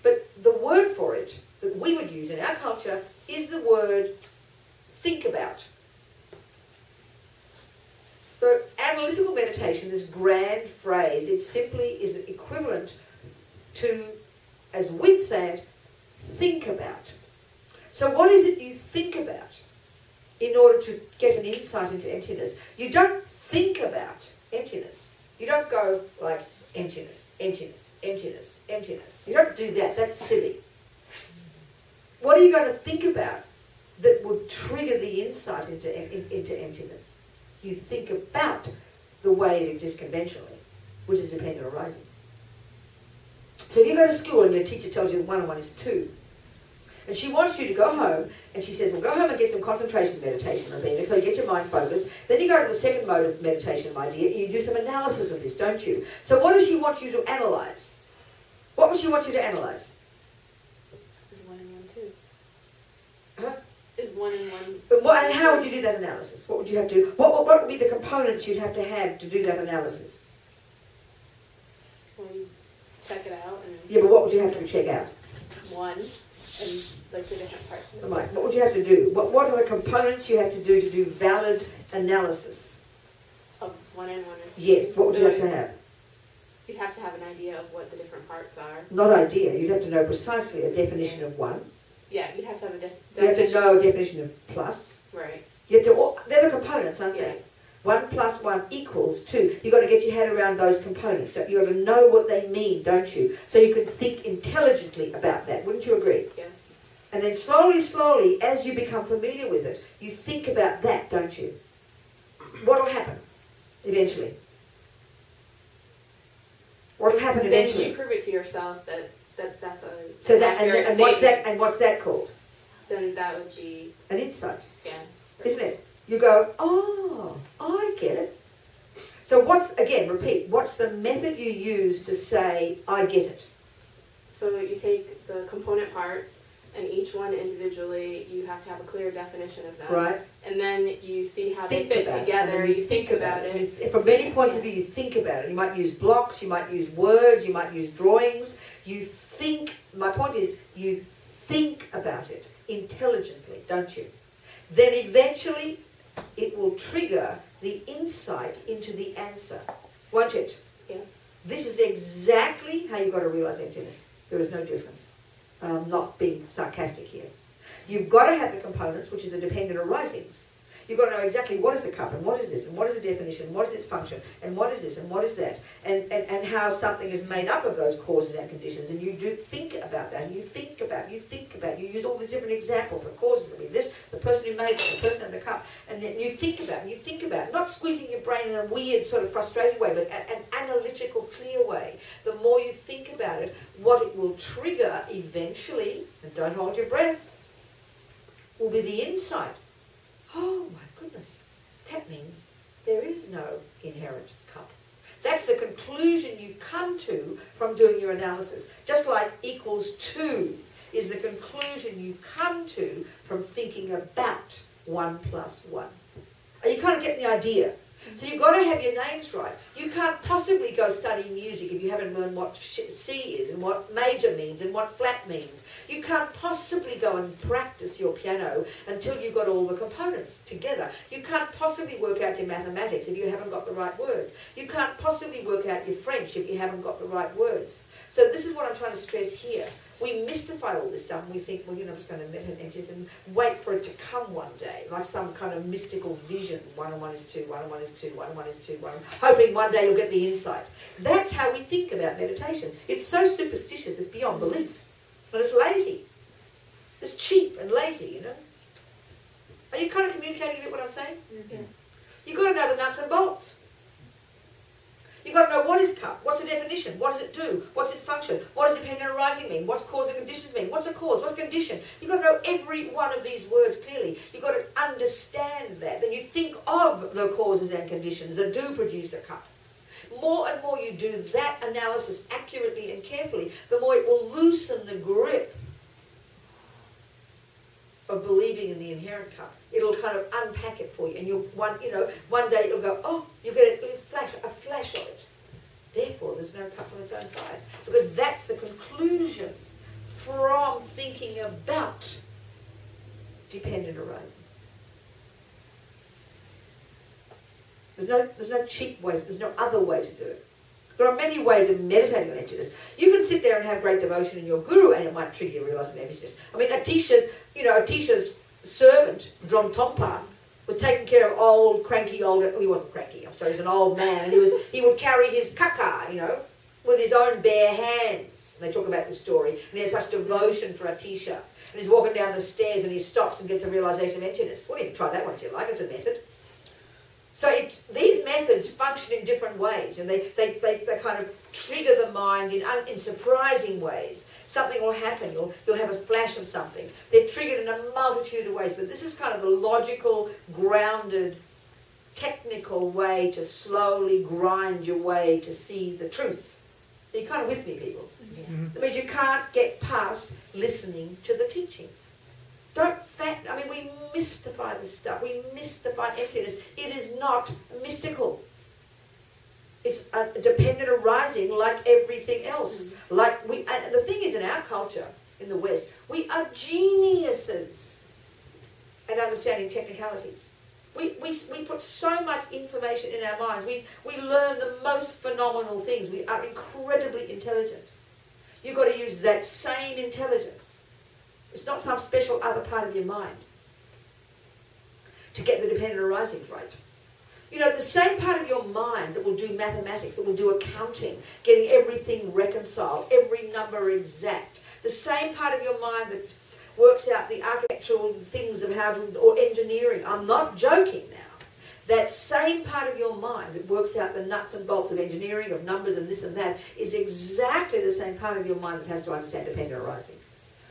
but the word for it that we would use in our culture is the word think about. So analytical meditation, this grand phrase, it simply is equivalent to, as we'd say it, think about. So what is it you think about in order to get an insight into emptiness? You don't think about emptiness. You don't go like emptiness, emptiness, emptiness, emptiness. You don't do that. That's silly. What are you going to think about that would trigger the insight into emptiness? You think about the way it exists conventionally, which is dependent arising. So if you go to school and your teacher tells you that 1 and 1 is 2, and she wants you to go home, and she says, well, go home and get some concentration meditation, Robina, so you get your mind focused. Then you go to the second mode of meditation, my dear, you do some analysis of this, don't you? So what does she want you to analyse? What would she want you to analyse? Is 1 and 1 2? Huh? Is 1 and 1... And how would you do that analysis? What would you have to do? What would be the components you'd have to do that analysis? Well, you check it out and... Yeah, but what would you have to check out? 1 and like the different parts of it. Right. What would you have to do? What are the components you have to do valid analysis? Of 1 and 1 is... Yes, what would you have to have? You'd have to have an idea of what the different parts are. Not idea, you'd have to know precisely a definition of 1. Yeah, you'd have to have a definition. You have to know a definition of plus. Right. You have to, they're the components, aren't Yeah. they? 1 plus 1 equals 2. You've got to get your head around those components. You've got to know what they mean, don't you? So you can think intelligently about that. Wouldn't you agree? Yes. And then slowly, slowly, as you become familiar with it, you think about that, don't you? What will happen eventually? What will happen eventually? Then you prove it to yourself that that's a So that accurate and what's statement. that and what's that called? Then that would be, An insight, yeah. isn't it? You go, oh, I get it. So repeat, what's the method you use to say, I get it? So you take the component parts, and each one individually, you have to have a clear definition of them. Right. And then you see how Think they fit about it, together, and then you think about it. From many points of view, you think about it. You might use blocks, you might use words, you might use drawings. You think, my point is, you think about it intelligently, don't you? Then eventually, it will trigger the insight into the answer, won't it? Yes. This is exactly how you've got to realise emptiness. There is no difference. I'm not being sarcastic here. You've got to have the components, which is the dependent arisings. You've got to know exactly what is the cup, and what is this, and what is the definition, what is its function, and what is this, and what is that, and how something is made up of those causes and conditions. And you do think about that, and you think about, you use all these different examples, the causes of this, the person who made it, the person in the cup, and then you think about it, and you think about it, not squeezing your brain in a weird sort of frustrated way, but an analytical, clear way. The more you think about it, what it will trigger eventually, and don't hold your breath, will be the insight. Oh my goodness, that means there is no inherent cup. That's the conclusion you come to from doing your analysis. Just like equals 2 is the conclusion you come to from thinking about 1 plus 1. Are you kind of getting the idea? So you've got to have your names right. You can't possibly go study music if you haven't learned what C is and what major means and what flat means. You can't possibly go and practice your piano until you've got all the components together. You can't possibly work out your mathematics if you haven't got the right words. You can't possibly work out your French if you haven't got the right words. So this is what I'm trying to stress here. We mystify all this stuff and we think, well, I'm just going to meditate emptiness and wait for it to come one day, like some kind of mystical vision. 1 and 1 is 2, 1 and 1 is 2, 1 and 1 is 2, hoping one day you'll get the insight. That's how we think about meditation. It's so superstitious, it's beyond belief. And it's lazy. It's cheap and lazy, Are you kind of communicating a bit what I'm saying? Mm-hmm. You've got to know the nuts and bolts. You've got to know what is cup, what's the definition, what does it do, what's its function, what does dependent arising mean, what's cause and conditions mean, what's a cause, what's condition. You've got to know every one of these words clearly. You've got to understand that. Then you think of the causes and conditions that do produce a cup. More and more you do that analysis accurately and carefully, the more it will loosen the grip of believing in the inherent cup. It'll kind of unpack it for you, and one day you'll go, oh, you get a flash of it. Therefore, there's no cup on its own side, because that's the conclusion from thinking about dependent arising. There's no cheap way. There's no other way to do it. There are many ways of meditating on emptiness. You can sit there and have great devotion in your guru, and it might trigger you realising emptiness. I mean, Atisha's servant, Drom Tompa, was taking care of he wasn't cranky, I'm sorry, he was an old man, and he would carry his kaka, with his own bare hands. And they talk about this story, and he has such devotion for Atisha. And he's walking down the stairs, and he stops and gets a realisation of emptiness. Well, you can try that one if you like, it's a method. So these methods function in different ways, and they kind of trigger the mind in surprising ways. Something will happen, you'll have a flash of something. They're triggered in a multitude of ways, but this is kind of the logical, grounded, technical way to slowly grind your way to see the truth. Are you kind of with me, people? Yeah. That means you can't get past listening to the teachings. We mystify this stuff. We mystify emptiness. It is not mystical. It's a dependent arising like everything else. And the thing is, in our culture, in the West, we are geniuses at understanding technicalities. We put so much information in our minds. We learn the most phenomenal things. We are incredibly intelligent. You've got to use that same intelligence. It's not some special other part of your mind to get the dependent arisings right. The same part of your mind that will do mathematics, that will do accounting, getting everything reconciled, every number exact. The same part of your mind that works out the architectural things of or engineering. I'm not joking now. That same part of your mind that works out the nuts and bolts of engineering, of numbers and this and that, is exactly the same part of your mind that has to understand dependent arising,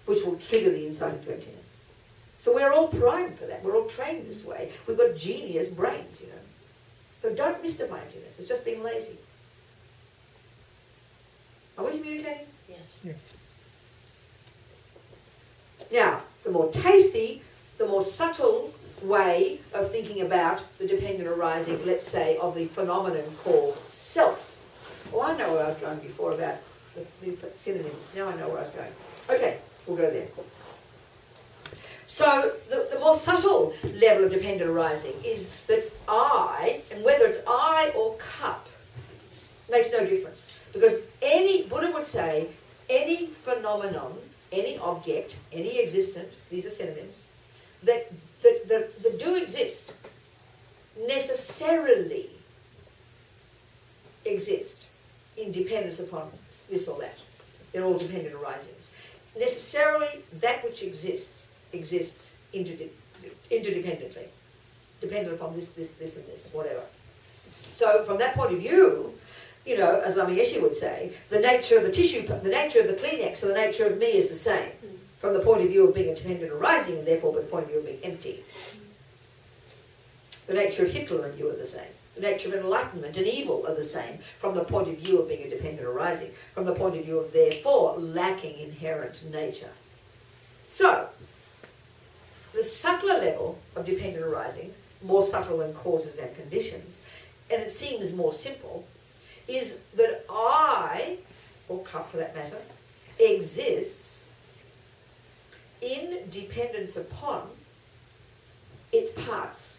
which will trigger the insight into emptiness. So we're all primed for that. We're all trained this way. We've got genius brains, So don't mystify emptiness. It's just being lazy. Are we communicating? Yes. Now, the more tasty, the more subtle way of thinking about the dependent arising, let's say, of the phenomenon called self. Well, I know where I was going before about the synonyms. Now I know where I was going. Okay, we'll go there. So the more subtle level of dependent arising is that I, and whether it's I or cup, makes no difference. Because Buddha would say, any phenomenon, any object, any existent, these are synonyms, that do exist, necessarily exist in dependence upon this or that. They're all dependent arisings. Necessarily, that which exists interdependently, dependent upon this, and this, whatever. So from that point of view, as Lama Yeshe would say, the nature of the tissue, the nature of the Kleenex, and the nature of me is the same. From the point of view of being a dependent arising, and therefore from the point of view of being empty. The nature of Hitler and you are the same. The nature of enlightenment and evil are the same from the point of view of being a dependent arising, from the point of view of, therefore, lacking inherent nature. So, the subtler level of dependent arising, more subtle than causes and conditions, and it seems more simple, is that I, or cup for that matter, exists in dependence upon its parts.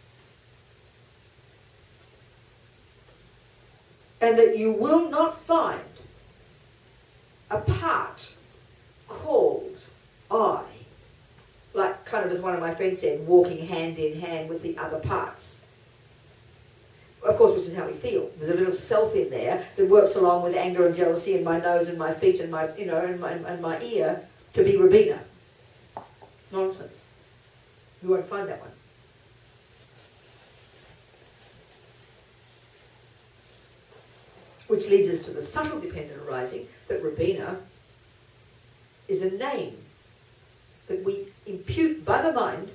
And that you will not find a part called I, like kind of as one of my friends said, walking hand in hand with the other parts. Of course, which is how we feel. There's a little self in there that works along with anger and jealousy and my nose and my feet and my, you know, and my ear to be Robina. Nonsense. You won't find that one. Which leads us to the subtle dependent arising, that Robina is a name that we impute by the mind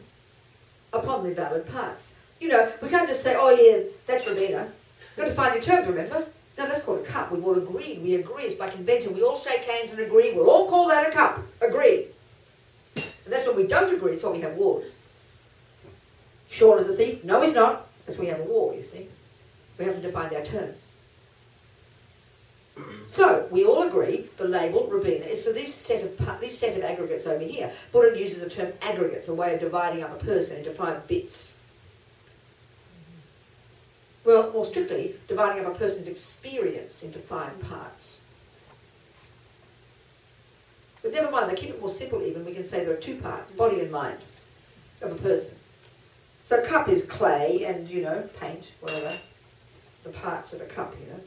upon the valid parts. You know, we can't just say, oh yeah, that's Robina. You've got to find your terms, remember? No, that's called a cup. We've all agreed. We agree. It's by convention. We all shake hands and agree. We'll all call that a cup. Agree. And that's when we don't agree. It's when we have wars. Sean is a thief? No, he's not. That's when we have a war, you see. We have to define our terms. So, we all agree the label Robina is for this set of aggregates over here. Buddha uses the term aggregates, a way of dividing up a person into 5 bits. Well, more strictly, dividing up a person's experience into 5 parts. But never mind, they keep it more simple even. We can say there are 2 parts, body and mind, of a person. So cup is clay and, you know, paint, whatever. The parts of a cup, you know.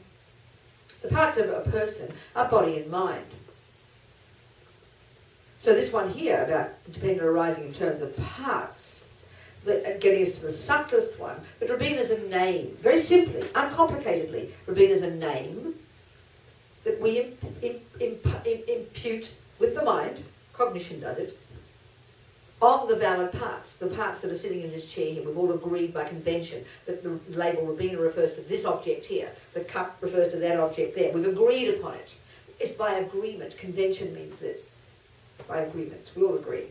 The parts of a person are body and mind. So this one here about dependent arising in terms of parts, getting us to the subtlest one, but Robina is a name. Very simply, uncomplicatedly, Robina is a name that we impute with the mind, cognition does it, on the valid parts, the parts that are sitting in this chair here. We've all agreed by convention that the label Robina refers to this object here, the cup refers to that object there. We've agreed upon it. It's by agreement. Convention means this. By agreement. We all agree.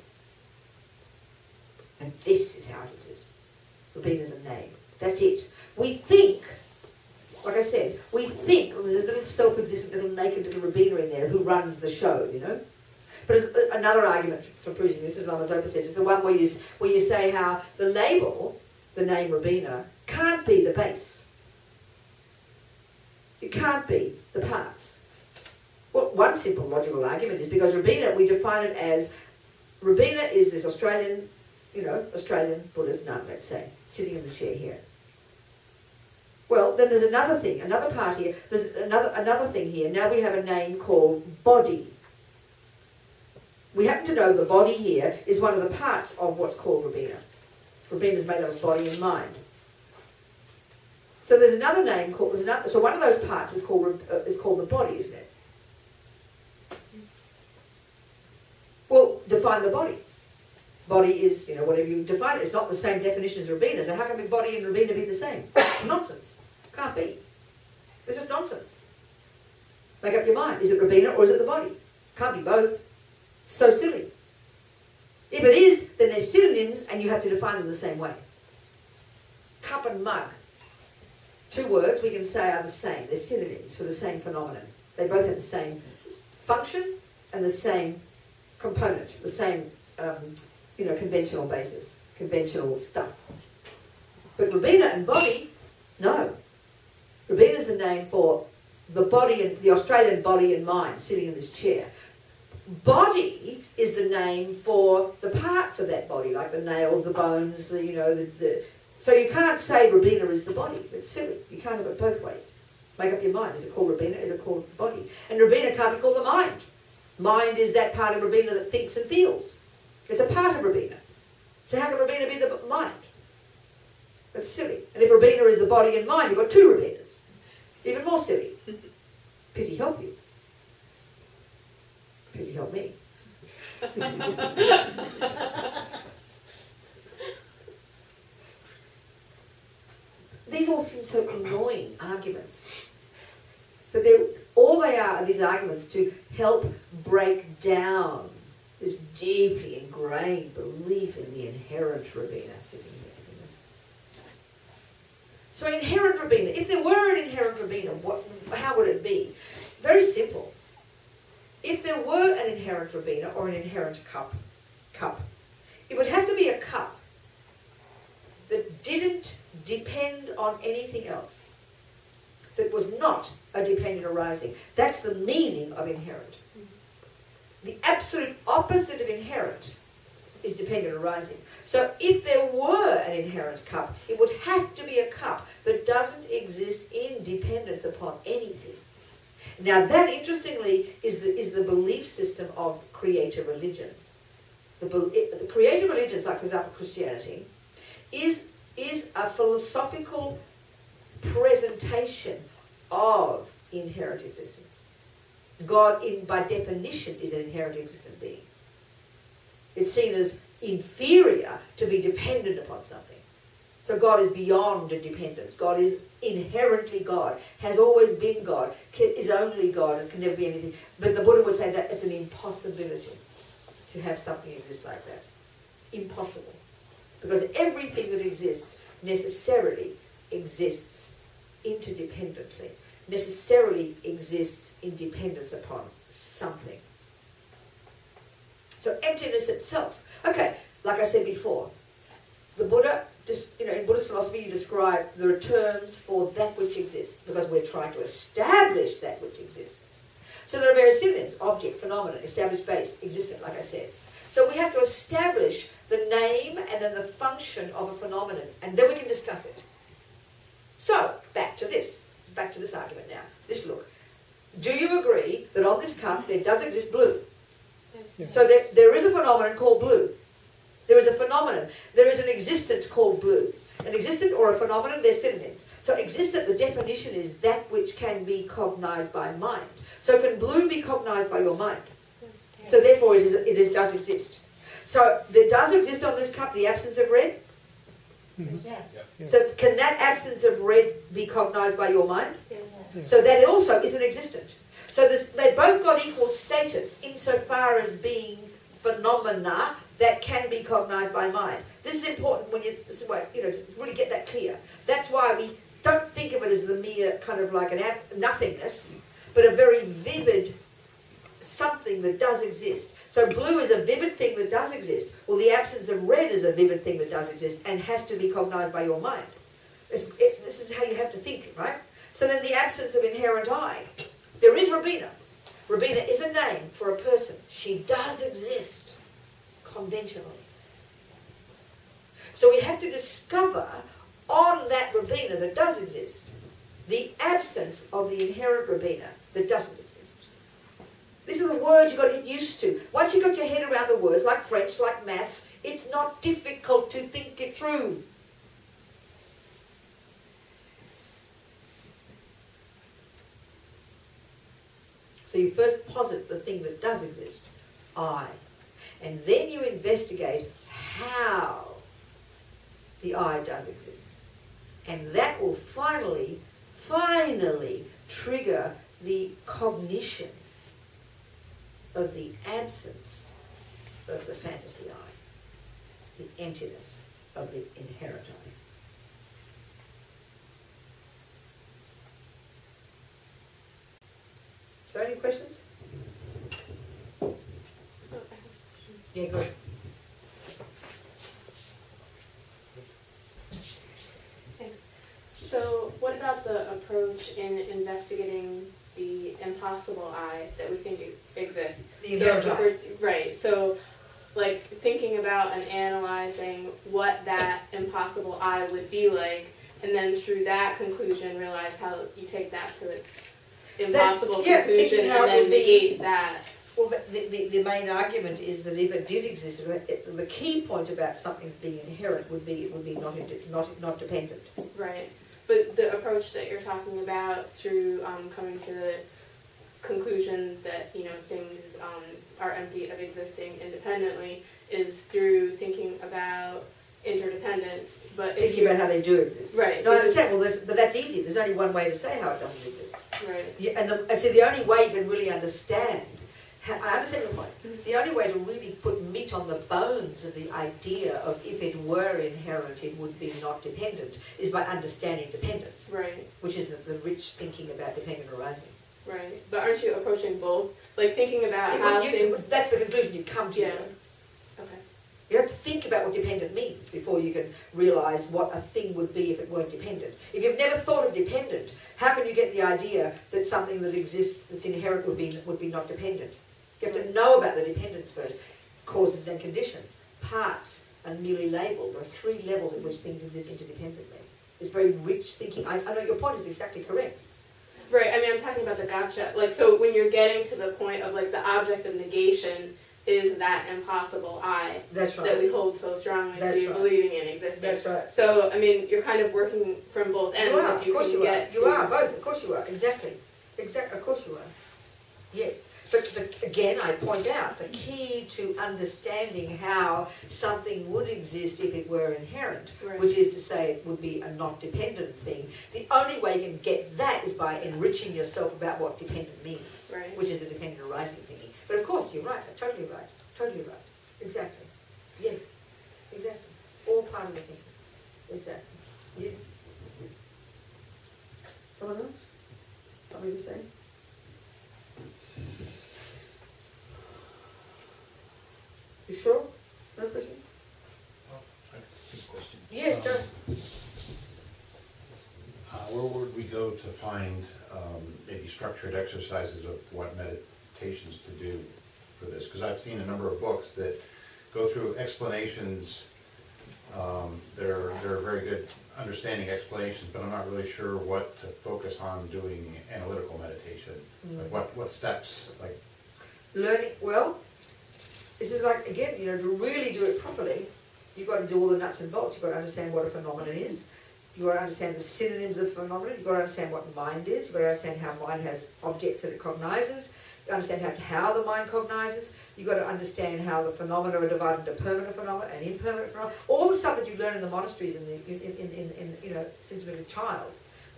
And this is how it exists. Robina's a name. That's it. We think, like I said, we think, there's a little self-existent little naked little Robina in there who runs the show, you know. But another argument for proving this, as Lama Zopa says, is the one where you say how the label, the name Robina, can't be the base. It can't be the parts. Well, one simple logical argument is because Robina, we define it as, Robina is this Australian, you know, Australian Buddhist nun, let's say, sitting in the chair here. Well, then there's another thing, another part here, there's another thing here. Now we have a name called body. We happen to know the body here is one of the parts of what's called Robina. Robina is made up of body and mind. So there's another name called, so one of those parts is called the body, isn't it? Well, define the body. Body is, you know, whatever you define it. It's not the same definition as Robina. So how can body and Robina be the same? Nonsense. Can't be. It's just nonsense. Make up your mind. Is it Robina or is it the body? Can't be both. So silly. If it is, then they're synonyms and you have to define them the same way. Cup and mug. 2 words we can say are the same. They're synonyms for the same phenomenon. They both have the same function and the same component, the same, you know, conventional basis, conventional stuff. But Robina and body, no. Robina is the name for the body and the Australian body and mind sitting in this chair. Body is the name for the parts of that body, like the nails, the bones, the, you know, so you can't say Robina is the body. It's silly. You can't have it both ways. Make up your mind. Is it called Robina? Is it called body? And Robina can't be called the mind. Mind is that part of Robina that thinks and feels. It's a part of Robina. So how can Robina be the mind? That's silly. And if Robina is the body and mind, you've got 2 Robinas. Even more silly. Pity help you. Pity help me. These all seem so annoying arguments. But all they are these arguments to help break down this deeply ingrained belief in the inherent Robina sitting here. So inherent Robina, if there were an inherent Robina, how would it be? Very simple. If there were an inherent Robina or an inherent cup, it would have to be a cup that didn't depend on anything else, that was not a dependent arising. That's the meaning of inherent. the absolute opposite of inherent is dependent arising. So if there were an inherent cup, it would have to be a cup that doesn't exist in dependence upon anything. Now that, interestingly, is the belief system of creator religions. The creator religions, like for example Christianity, is a philosophical presentation of inherent existence. God, by definition, is an inherent existent being. It's seen as inferior to be dependent upon something. So God is beyond dependence. God is inherently God, has always been God, is only God, and can never be anything. But the Buddha would say that it's an impossibility to have something exist like that. Impossible. Because everything that exists necessarily exists interdependently, necessarily exists in dependence upon something. So emptiness itself. Okay, like I said before, the Buddha, in Buddhist philosophy you describe the terms for that which exists, because we're trying to establish that which exists. So there are various synonyms: object, phenomenon, established, base, existent, like I said. So we have to establish the name and then the function of a phenomenon, and then we can discuss it. So, back to this argument now. This look. Do you agree that on this cup there does exist blue? Yes. So there is a phenomenon called blue. There is a phenomenon. There is an existent called blue. An existent or a phenomenon, they're synonyms. So existent, the definition is that which can be cognized by mind. So can blue be cognized by your mind? Yes. So therefore it does exist. So there does exist on this cup the absence of red. Yes. Yep. So can that absence of red be cognized by your mind? Yes. So that also isn't existent. So they both got equal status insofar as being phenomena that can be cognized by mind. This is important when this is why, to really get that clear. That's why we don't think of it as the mere kind of like an nothingness, but a very vivid something that does exist. So blue is a vivid thing that does exist. Well, the absence of red is a vivid thing that does exist and has to be cognized by your mind. This is how you have to think, right? So then the absence of inherent I. There is Robina. Robina is a name for a person. She does exist conventionally. So we have to discover on that Robina that does exist the absence of the inherent Robina that doesn't exist. These are the words you've got to get used to. Once you've got your head around the words, like French, like maths, it's not difficult to think it through. So you first posit the thing that does exist, I. And then you investigate how the I does exist. And that will finally trigger the cognition of the absence of the fantasy I, the emptiness of the inherent I. Is there any questions? Oh, I have a question. Yeah, go ahead. Thanks. So what about the approach in investigating the impossible I that we think exists? The inherent I. Right, so like thinking about and analyzing what that impossible I would be like, and then through that conclusion realize how you take that to its impossible conclusion and then negate that. Well, the main argument is that if it did exist, the key point about something's being inherent would be it would be not dependent. Right, but the approach that you're talking about through coming to the conclusion that things are empty of existing independently is through thinking about interdependence. But Thinking about how they do exist. Right. No, I understand. Well, but that's easy. There's only one way to say how it doesn't exist. Right. Yeah, and so the only way you can really understand, I understand your point. The only way to really put meat on the bones of the idea of if it were inherent, it would be not dependent, is by understanding dependence. Right. Which is the rich thinking about dependent arising. Right. But aren't you approaching both? Like thinking about how things... That's the conclusion you come to. Yeah. Okay. You have to think about what dependent means before you can realise what a thing would be if it weren't dependent. If you've never thought of dependent, how can you get the idea that something that exists that's inherent would be not dependent? You have to know about the dependence first. Causes and conditions. Parts are merely labelled. There are 3 levels at which things exist interdependently. It's very rich thinking. I know your point is exactly correct. Right, I mean, I'm talking about the gotcha. Like, so when you're getting to the point of, like, the object of negation is that impossible I That's right. that we hold so strongly That's to right. believing in existence. That's right. So, I mean, you're kind of working from both ends. You are, If you of course can you are. get You to- are, both, of course you are. Exactly. Of course you are. Yes. But again, I point out, the key to understanding how something would exist if it were inherent, Right. which is to say it would be a not dependent thing, the only way you can get that is by enriching yourself about what dependent means, Right. which is a dependent arising thinking. But of course, you're right, totally right, totally right. Exactly. Yes, exactly. All part of the thinking. Exactly. Yes. Someone else? Something to say? You sure? No questions? Question. Yes, go. Where would we go to find maybe structured exercises of what meditations to do for this? Because I've seen a number of books that go through explanations. They're very good understanding explanations, but I'm not really sure what to focus on doing analytical meditation. Like what steps, like? Learning, well, this is like, again, you know, to really do it properly, you've got to do all the nuts and bolts. You've got to understand what a phenomenon is. You've got to understand the synonyms of phenomenon. You've got to understand what mind is. You've got to understand how mind has objects that it cognizes. You understand how the mind cognizes. You've got to understand how the phenomena are divided into permanent phenomena and impermanent phenomena. All the stuff that you learn in the monasteries in you know, since you've been a child.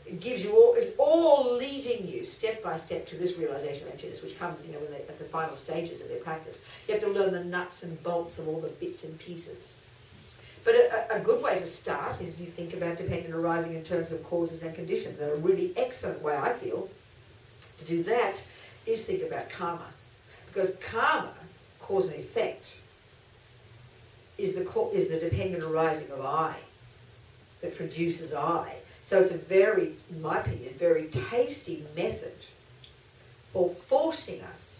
It gives you all, it's all leading you step by step to this realization of emptiness, which comes, you know, at the final stages of their practice. You have to learn the nuts and bolts of all the bits and pieces. But a good way to start is if you think about dependent arising in terms of causes and conditions. And a really excellent way, I feel, to do that is think about karma. Because karma, cause and effect, is the dependent arising of I, that produces I. So it's a very, in my opinion, very tasty method for forcing us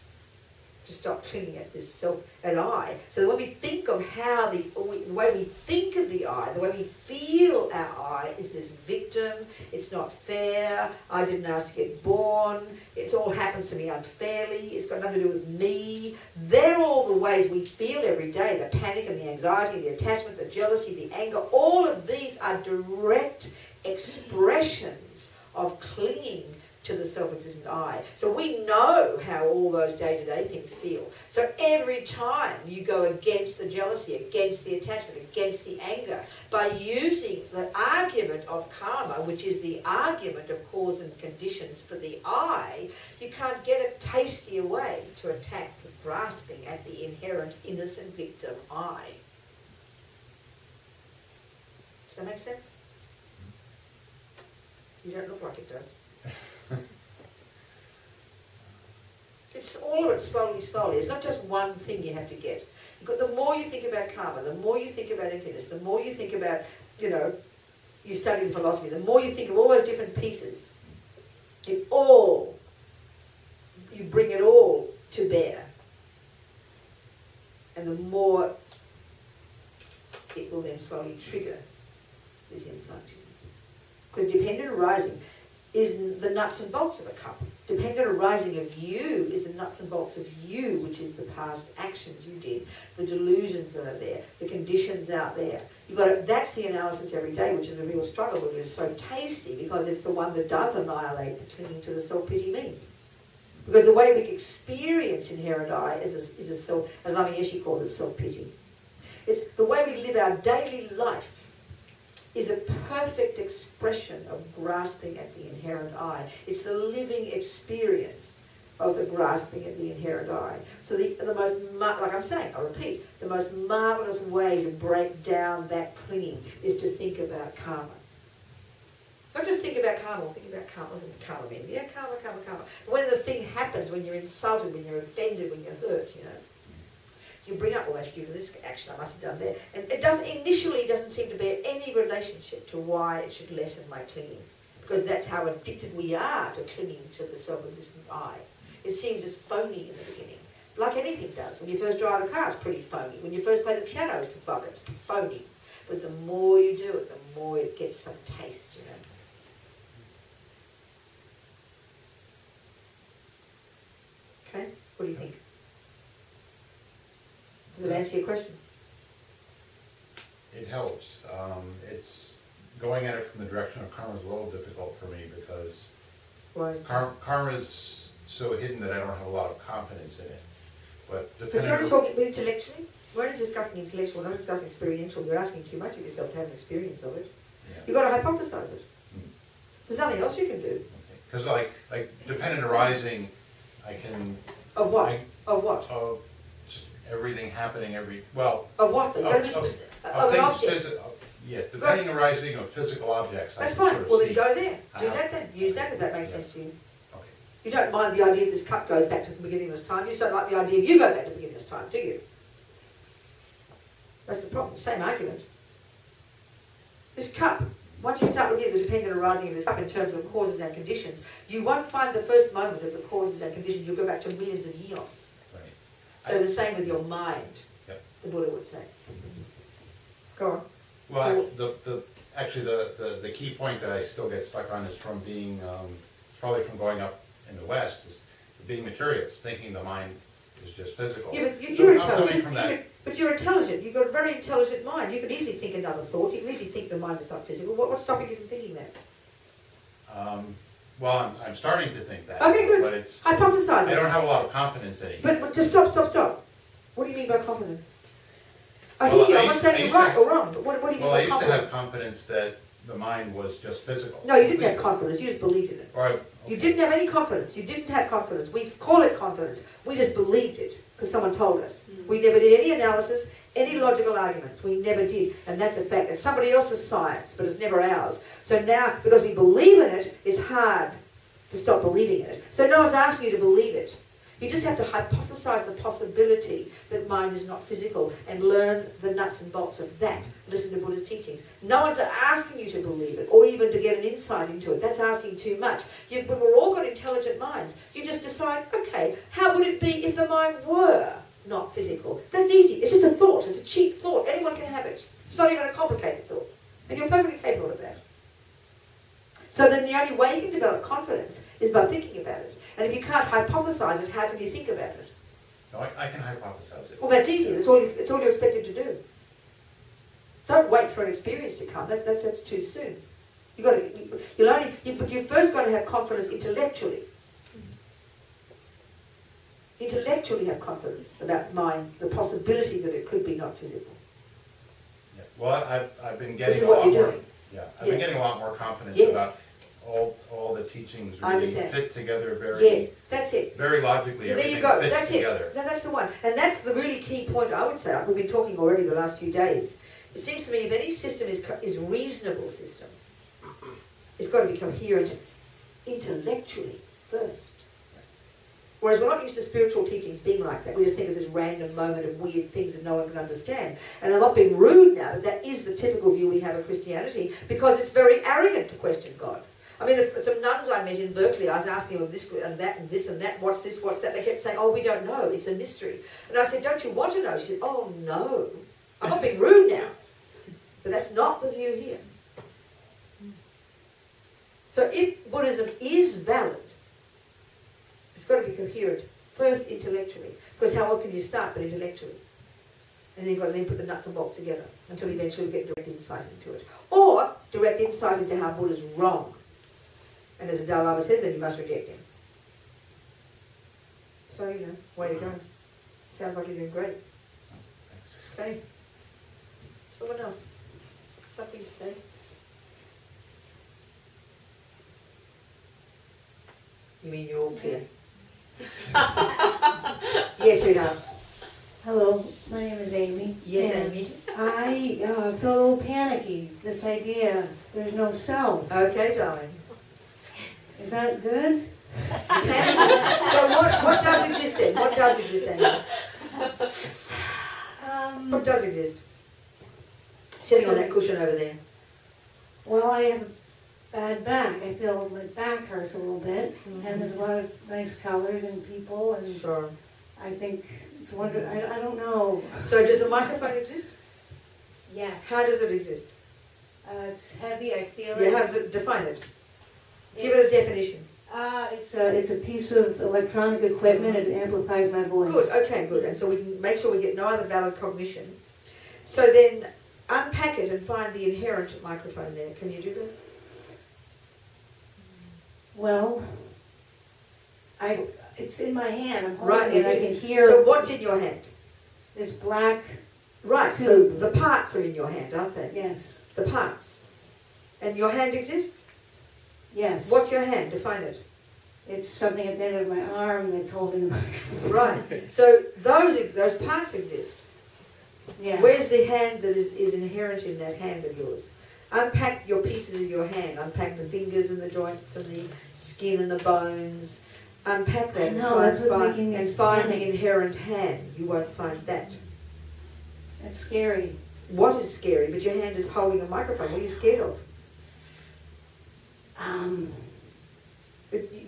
to stop clinging at this self, at I. So that when we think of how the way we think of the I, the way we feel our I is this victim, it's not fair, I didn't ask to get born, it all happens to me unfairly, it's got nothing to do with me. They're all the ways we feel every day, the panic and the anxiety, the attachment, the jealousy, the anger. All of these are direct expressions of clinging to the self-existent I. So we know how all those day-to-day things feel. So every time you go against the jealousy, against the attachment, against the anger, by using the argument of karma, which is the argument of cause and conditions for the I, you can't get a tastier way to attack the grasping at the inherent innocent victim I. Does that make sense? You don't look like it does. It's all of it slowly, slowly. It's not just one thing you have to get. The more you think about karma, the more you think about emptiness, the more you think about, you know, you study philosophy, the more you think of all those different pieces, you bring it all to bear. And the more it will then slowly trigger this insight to you. Because dependent arising is the nuts and bolts of a cup. Dependent arising of you is the nuts and bolts of you, which is the past actions you did, the delusions that are there, the conditions out there. That's the analysis every day, which is a real struggle, but it is so tasty because it's the one that does annihilate the clinging to the self-pity me. Because the way we experience inherent I is a self, as Lama Yeshe calls it, self-pity. It's the way we live our daily life is a perfect expression of grasping at the inherent I. It's the living experience of the grasping at the inherent I. So the most, like I'm saying, I repeat, the most marvelous way to break down that clinging is to think about karma. Not just think about karma, think about karma. What does karma mean? Yeah, karma, karma, karma. When the thing happens, when you're insulted, when you're offended, when you're hurt, you know. You bring up, well, that's due to this action I must have done there. And it initially doesn't seem to bear any relationship to why it should lessen my clinging. Because that's how addicted we are to clinging to the self-existent I. It seems just phony in the beginning. like anything does. When you first drive a car, it's pretty phony. When you first play the piano, it's phony. But the more you do it, the more it gets some taste, you know. Okay, what do you think? Does it answer your question? It helps. It's going at it from the direction of karma is a little difficult for me because Why is karma's so hidden that I don't have a lot of confidence in it. But But you're depending only on, talking intellectually. We're only discussing intellectual, we're not discussing experiential. You're asking too much of yourself to have an experience of it. yeah. You've got to hypothesize it. Hmm. There's nothing else you can do. Because like dependent arising, I can. Of what? I- Of what? Of just everything happening Of what? You've got to be specific. Of an object. Yes, depending arising of physical objects. That's I can fine. sort of Well, then see go there. Do how- that then. Use that if that makes sense to you. Okay. You don't mind the idea this cup goes back to the beginning of this time. You just don't like the idea if you go back to the beginning of this time, do you? That's the problem. Same argument. This cup, once you start looking at the dependent arising of this cup in terms of causes and conditions, you won't find the first moment of the causes and conditions. You'll go back to millions of eons. Right. So the same with your mind, Yep. the Buddha would say. Go on. Well, actually the key point that I still get stuck on is from being, probably from growing up in the West, is being materialist, thinking the mind is just physical. Yeah, but So you're I'm coming intelligent. from that. But you're intelligent. You've got a very intelligent mind. You can easily think another thought. You can easily think the mind is not physical. What's stopping you from thinking that? Well, I'm starting to think that. Okay, good. But it's, Hypothesize I it. don't have a lot of confidence in it. But just stop. What do you mean by confidence? I Well, hear you. I I'm not used- saying I you're used right to- or wrong. But what do you mean Well, I by used to confidence? have confidence that the mind was just physical. No, you didn't have confidence. You just believed in it. Or You didn't have any confidence. You didn't have confidence. We call it confidence. We just believed it because someone told us. We never did any analysis, any logical arguments. We never did. And that's a fact. It's somebody else's science, but it's never ours. So now, because we believe in it, it's hard to stop believing in it. So no one's asking you to believe it. You just have to hypothesize the possibility that mind is not physical and learn the nuts and bolts of that. Listen to Buddha's teachings. No one's asking you to believe it or even to get an insight into it. That's asking too much. But we're all got intelligent minds. You just decide, okay, how would it be if the mind were not physical? That's easy. It's just a thought. It's a cheap thought. Anyone can have it. It's not even a complicated thought. And you're perfectly capable of that. So then the only way you can develop confidence is by thinking about it. And if you can't hypothesize it, how can you think about it? No, I can hypothesize it. Well, that's easy. It's all you're expected to do. Don't wait for an experience to come. That's too soon. But you first got to have confidence intellectually. Intellectually have confidence about mind, the possibility that it could be not physical. Yeah. Well, I've been Which getting is a what lot you're more. doing. Yeah, I've been getting a lot more confidence Yeah. about all the teachings I really understand. fit together Yes, that's it. very logically. There you Everything go. fits That's together. it. That's the one. And that's the really key point I would say. We've been talking already the last few days. It seems to me if any system is reasonable system, it's got to be coherent intellectually first. Whereas we're not used to spiritual teachings being like that. We just think it's this random moment of weird things that no one can understand. And I'm not being rude now, but that is the typical view we have of Christianity because it's very arrogant to question God. I mean, if some nuns I met in Berkeley, I was asking them this and that and this and that, what's this, what's that? They kept saying, oh, we don't know, it's a mystery. And I said, don't you want to know? She said, oh, no. I'm not being rude now. But that's not the view here. So if Buddhism is valid, it's got to be coherent, first intellectually. Because how else can you start but intellectually? And then you've got to then put the nuts and bolts together until eventually we get direct insight into it. Or direct insight into how Buddha's wrong. And as the Dalai Lama says, then you must reject him. So, way to go. Sounds like you're doing great. Thanks. Okay. Someone else? Something to say? You mean you're all clear? Yes, sweetheart. Hello, my name is Amy. Yes, and Amy. I feel a little panicky. This idea, there's no self. Okay, darling. Is that good? So what does exist then? What does exist, Amy? What does exist? Sitting on that cushion over there. Well, I have a bad back. I feel my back hurts a little bit, and there's a lot of nice colors and people, and Sure. I think it's wonder. I don't know. So does the microphone exist? Yes. How does it exist? It's heavy. I feel Yeah, it. how does it define it? Give it a definition. It's a piece of electronic equipment. It amplifies my voice. Good, okay, good. And so we can make sure we get no other valid cognition. So then unpack it and find the inherent microphone there. Can you do that? Well, it's in my hand. I'm holding Right, it. I it can is. hear So what's in your hand? this black. Right, so Tube. the parts are in your hand, aren't they? Yes. The parts. And your hand exists? Yes. What's your hand? Define it. It's something at the end of my arm that's holding my. Right. So those parts exist. Yes. Where's the hand that is inherent in that hand of yours? Unpack your pieces of your hand. Unpack the fingers and the joints and the skin and the bones. Unpack that I know, that's what's making me and find the panic. inherent hand. You won't find that. That's scary. What is scary? But your hand is holding a microphone. What are you scared of?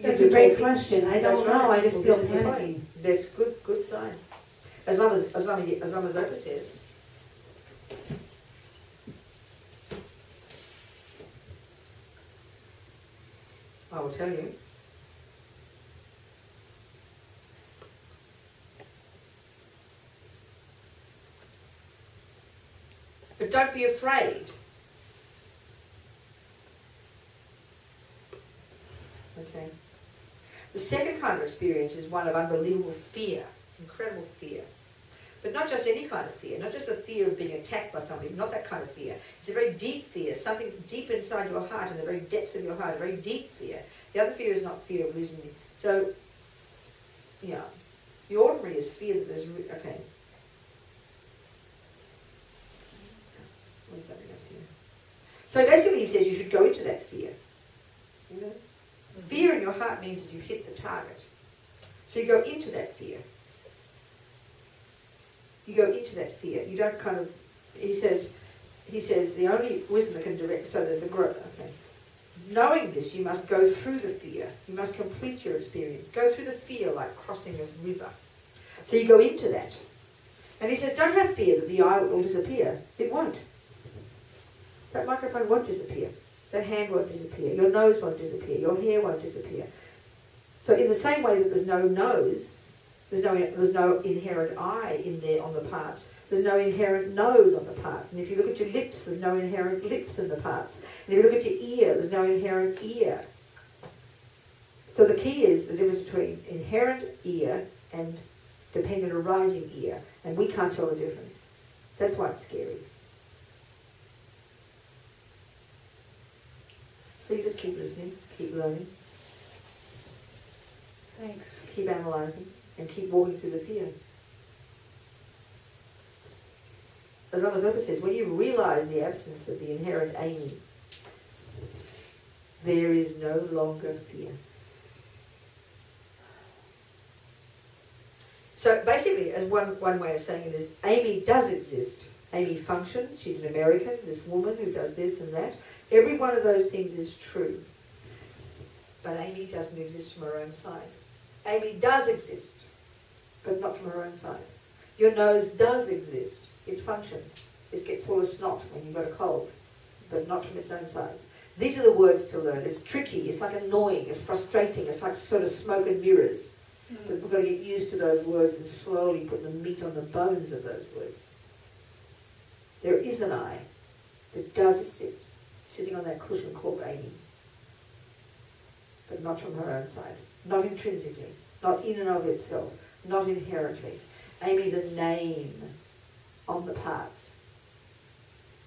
That's a great question. I don't That's know. right. I just Well, feel this is the panicky. point. That's good sign. As long as Oprah says. I will tell you. But don't be afraid. Okay. The second kind of experience is one of unbelievable fear, incredible fear. But not just any kind of fear, not just the fear of being attacked by somebody, not that kind of fear. It's a very deep fear, something deep inside your heart, in the very depths of your heart, a very deep fear. The other fear is not fear of losing you. So, yeah, the ordinary is fear that there's, okay. What's something else here? So basically he says you should go into that fear. You know? Fear in your heart means that you've hit the target. So you go into that fear. You go into that fear. You don't kind of, he says the only wisdom that can direct, so that the growth, okay. Knowing this, you must go through the fear. You must complete your experience. Go through the fear like crossing a river. So you go into that. And he says, don't have fear that the eye will disappear. It won't. That microphone won't disappear. That hand won't disappear. Your nose won't disappear. Your hair won't disappear. So in the same way that there's no nose, there's no inherent eye in there on the parts. There's no inherent nose on the parts. And if you look at your lips, there's no inherent lips in the parts. And if you look at your ear, there's no inherent ear. So the key is the difference between inherent ear and dependent arising ear. And we can't tell the difference. That's why it's scary. So you just keep listening, keep learning, Thanks. keep analysing, and keep walking through the fear. As long as Oprah says, when you realise the absence of the inherent Amy, there is no longer fear. So basically, as one way of saying it is, Amy does exist. Amy functions. She's an American, this woman who does this and that. Every one of those things is true. But Amy doesn't exist from her own side. Amy does exist, but not from her own side. Your nose does exist. It functions. It gets full of snot when you've got a cold, but not from its own side. These are the words to learn. It's tricky. It's like annoying. It's frustrating. It's like sort of smoke and mirrors. But we've got to get used to those words and slowly put the meat on the bones of those words. There is an I that does exist, sitting on that cushion called Amy, but not from her own side, not intrinsically, not in and of itself, not inherently. Amy's a name on the parts.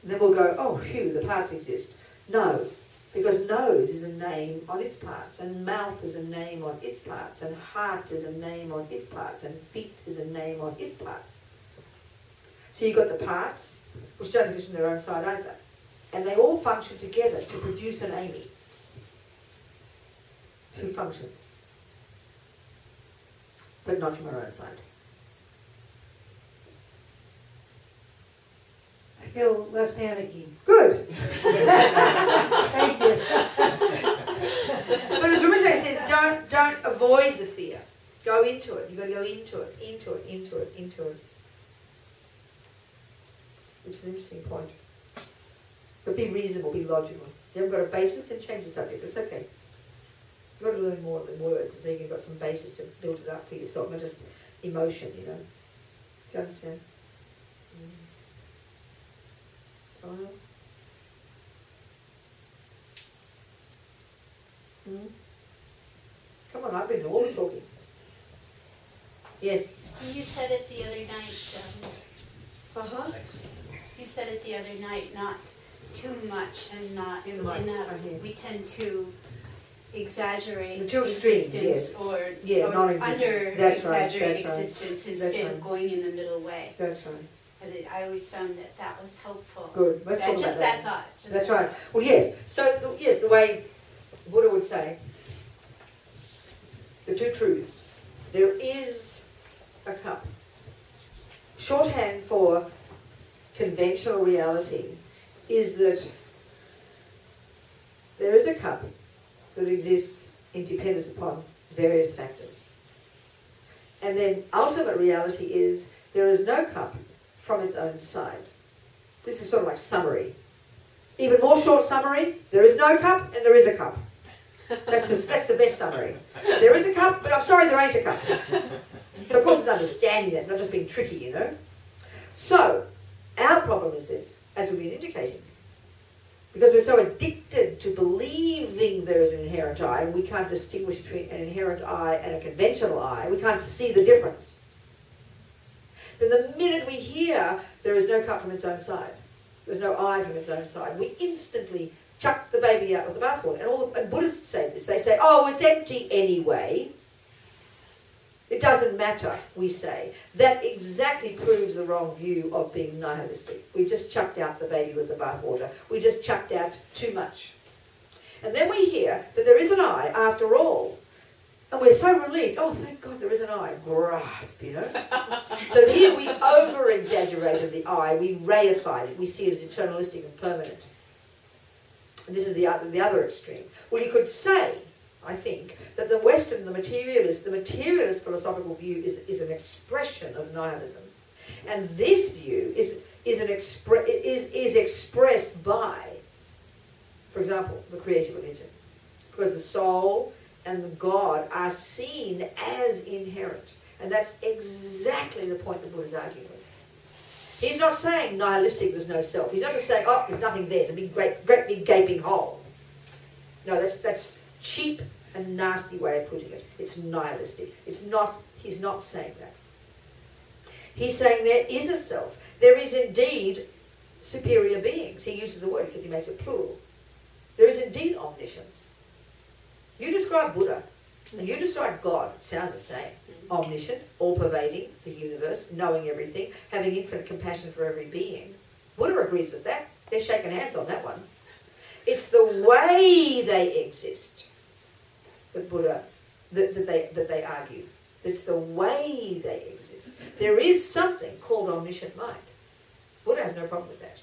And then we'll go, oh, phew, the parts exist. No, because nose is a name on its parts, and mouth is a name on its parts, and heart is a name on its parts, and feet is a name on its parts. So you've got the parts, which don't exist on their own side either. And they all function together to produce an Amy who functions, but not from her own side. I feel less panicky. Good. Thank you. But as Robina says, don't avoid the fear. Go into it. You've got to go into it, into it, into it, into it. Which is an interesting point. But be reasonable, be logical. You haven't got a basis, then change the subject. It's okay. You've got to learn more than words, so you've got some basis to build it up for yourself, not just emotion, you know. Do you understand? Someone else? Come on, I've been all the talking. Yes. You said it the other night. Uh-huh. You said it the other night. Not too much and not In the mic, enough. right here. We tend to exaggerate The two extremes, existence yes. or, Yeah, or non-existence. under That's right, exaggerate that's right. existence That's instead right. of going in the middle way. That's right. And I always found that was helpful. Good. Let's talk Just about that thought. Just That's that right. Well, yes. So, yes, the way Buddha would say, the two truths. There is a cup. Shorthand for conventional reality is that there is a cup that exists in dependence upon various factors. And then ultimate reality is there is no cup from its own side. This is sort of like summary. Even more short summary, there is no cup and there is a cup. That's the best summary. There is a cup, but I'm sorry, there ain't a cup. So of course it's understanding that, not just being tricky, you know. So, our problem is this, as we've been indicating. Because we're so addicted to believing there is an inherent I, and we can't distinguish between an inherent I and a conventional I, we can't see the difference. Then the minute we hear there is no cup from its own side, there's no I from its own side, we instantly chuck the baby out with the bathwater. And Buddhists say this. They say, oh, it's empty anyway. It doesn't matter, we say. That exactly proves the wrong view of being nihilistic. We just chucked out the baby with the bathwater. We just chucked out too much. And then we hear that there is an I after all. And we're so relieved. Oh, thank God there is an I. Grasp, you know. So here we over-exaggerated the I. We reified it. We see it as eternalistic and permanent. And this is the other extreme. Well, you could say, I think, that the Western, the materialist philosophical view is an expression of nihilism. And this view is expressed by, for example, the creative religions. Because the soul and the God are seen as inherent. And that's exactly the point that Buddha's arguing with. He's not saying nihilistic, there's no self. He's not just saying, oh, there's nothing there, it's a big, great big gaping hole. No, that's cheap and nasty way of putting it. It's nihilistic. He's not saying that. He's saying there is a self. There is indeed superior beings. He uses the word because he makes it plural. There is indeed omniscience. You describe Buddha, and you describe God, it sounds the same. Omniscient, all-pervading the universe, knowing everything, having infinite compassion for every being. Buddha agrees with that. They're shaking hands on that one. It's the way they exist that they argue. It's the way they exist. There is something called omniscient mind. Buddha has no problem with that.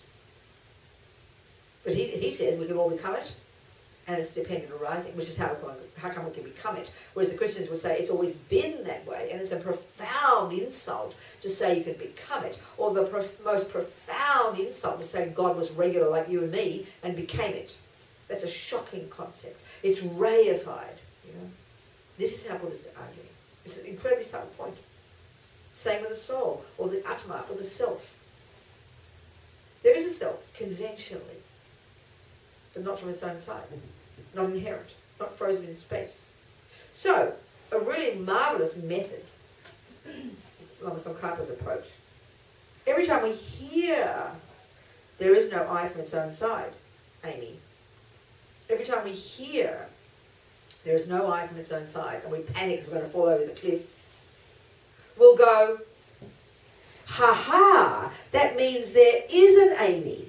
But he says we can all become it, and it's dependent arising, which is how come we can become it. Whereas the Christians would say it's always been that way, and it's a profound insult to say you can become it. Or the most profound insult to say God was regular like you and me and became it. That's a shocking concept. It's reified, you know. This is how Buddhists are arguing. It's an incredibly subtle point. Same with the soul, or the Atma, or the self. There is a self, conventionally, but not from its own side. Not inherent, not frozen in space. So, a really marvellous method, Lama Tsongkhapa's approach. Every time we hear there is no I from its own side, Amy, every time we hear there is no I from its own side, and we panic because we're going to fall over the cliff, we'll go, ha ha, that means there is an Amy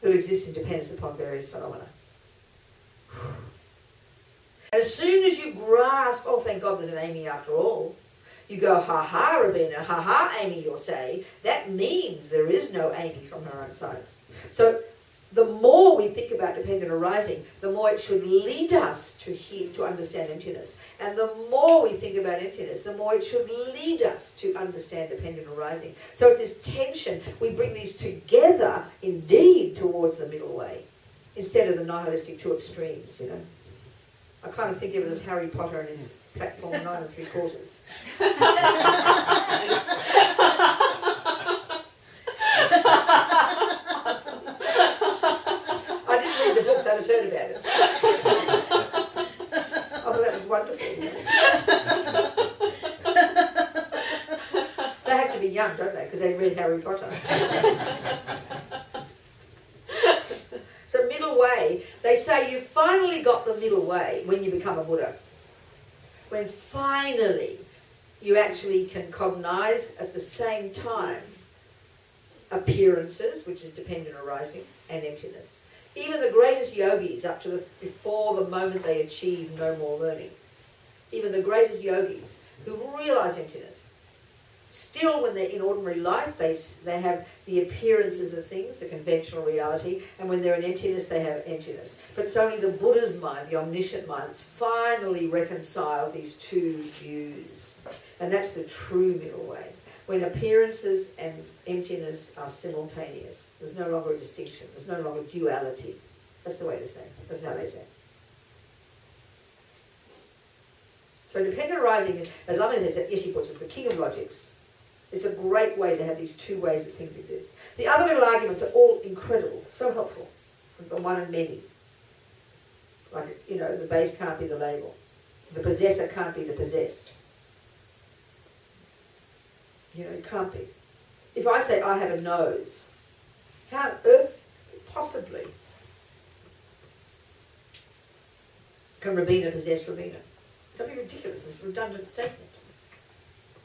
that exists in dependence upon various phenomena. And as soon as you grasp, oh thank God there's an Amy after all, you go, ha ha Robina, ha ha Amy, you'll say, that means there is no Amy from her own side. So the more we think about about dependent arising, the more it should lead us to understand emptiness. And the more we think about emptiness, the more it should lead us to understand dependent arising. So it's this tension. We bring these together, indeed, towards the middle way, instead of the nihilistic two extremes, you know. I kind of think of it as Harry Potter and his platform 9 3/4. I didn't read the books, I just heard about it. I thought that was wonderful. They have to be young, don't they? Because they read Harry Potter. So middle way, they say you finally got the middle way when you become a Buddha. When finally you actually can cognize at the same time appearances, which is dependent arising, and emptiness. Even the greatest yogis, up to before the moment they achieve no more learning, even the greatest yogis who realize emptiness, still when they're in ordinary life, they have the appearances of things, the conventional reality, and when they're in emptiness, they have emptiness. But it's only the Buddha's mind, the omniscient mind, that's finally reconciled these two views. And that's the true middle way. When appearances and emptiness are simultaneous, there's no longer a distinction, there's no longer duality. That's the way to say it. That's how they say it. So dependent arising, as Lamin says, yes, he puts it, the king of logics. It's a great way to have these two ways that things exist. The other little arguments are all incredible, so helpful. The one and many. Like, you know, the base can't be the label. The possessor can't be the possessed. You know, it can't be. If I say I have a nose, how on earth possibly can Robina possess Robina? Don't be ridiculous, it's a redundant statement.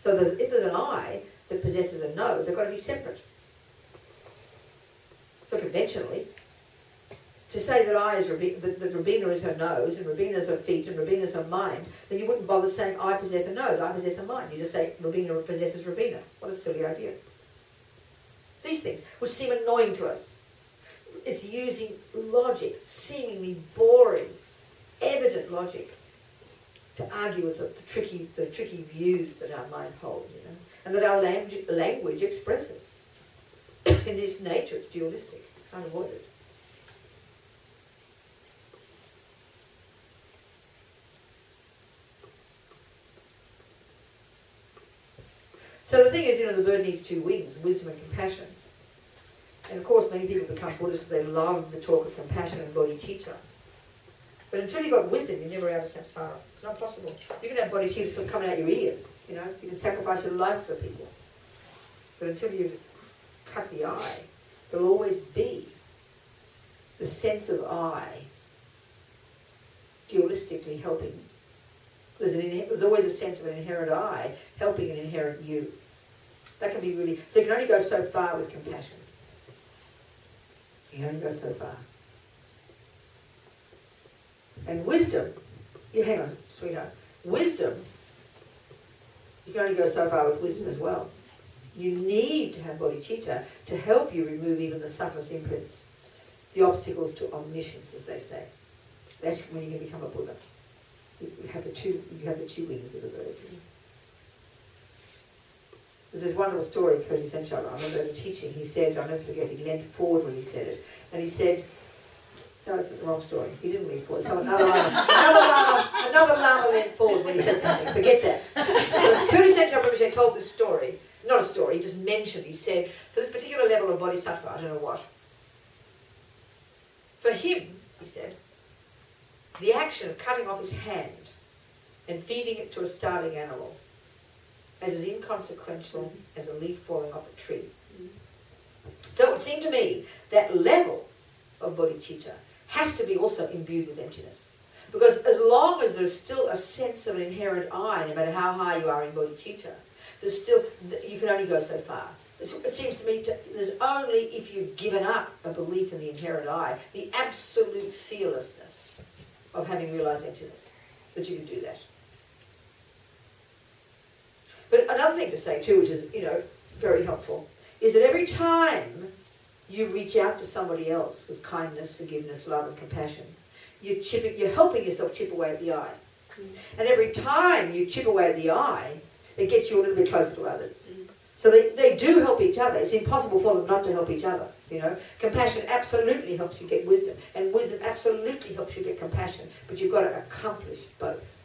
So if there's an I that possesses a nose, they've got to be separate. So conventionally, to say that I is that Robina is her nose, and Robina is her feet, and Robina is her mind, then you wouldn't bother saying I possess a nose, I possess a mind. You just say Robina possesses Robina. What a silly idea. These things, which seem annoying to us. It's using logic, seemingly boring, evident logic, to argue with the tricky views that our mind holds, you know, and that our language expresses. In its nature, it's dualistic. Can't avoid it. So the thing is, you know, the bird needs two wings, wisdom and compassion. And of course, many people become Buddhists because they love the talk of compassion and bodhicitta. But until you've got wisdom, you're never out of samsara. It's not possible. You can have bodhicitta coming out your ears, you know. You can sacrifice your life for people. But until you've cut the I, there'll always be the sense of I dualistically helping. There's always a sense of an inherent I helping an inherent you. That can be really... So you can only go so far with compassion. You can only go so far. And wisdom, hang on, sweetheart. Wisdom, you can only go so far with wisdom as well. You need to have bodhicitta to help you remove even the subtlest imprints, the obstacles to omniscience, as they say. That's when you can become a Buddha. You have the two wings of the bird. There's this wonderful story, Koti Senchara, I remember the teaching, he said, I'll never forget, he leaned forward when he said it, and he said, no, it's the wrong story. He didn't lean forward. So another Lama leaned forward when he said something. Forget that. So Koti Senchara told this story, not a story, he just mentioned, he said, for this particular level of bodhisattva, I don't know what, for him, he said, the action of cutting off his hand and feeding it to a starving animal as inconsequential as a leaf falling off a tree. So it would seem to me that level of bodhicitta has to be also imbued with emptiness. Because as long as there's still a sense of an inherent I, no matter how high you are in bodhicitta, there's still, you can only go so far. It seems to me there's only if you've given up a belief in the inherent I, the absolute fearlessness of having realized emptiness, that you can do that. But another thing to say too, which is, you know, very helpful, is that every time you reach out to somebody else with kindness, forgiveness, love and compassion, you're helping yourself chip away at the I. And every time you chip away at the I, it gets you a little bit closer to others. So they do help each other. It's impossible for them not to help each other, you know. Compassion absolutely helps you get wisdom, and wisdom absolutely helps you get compassion, but you've got to accomplish both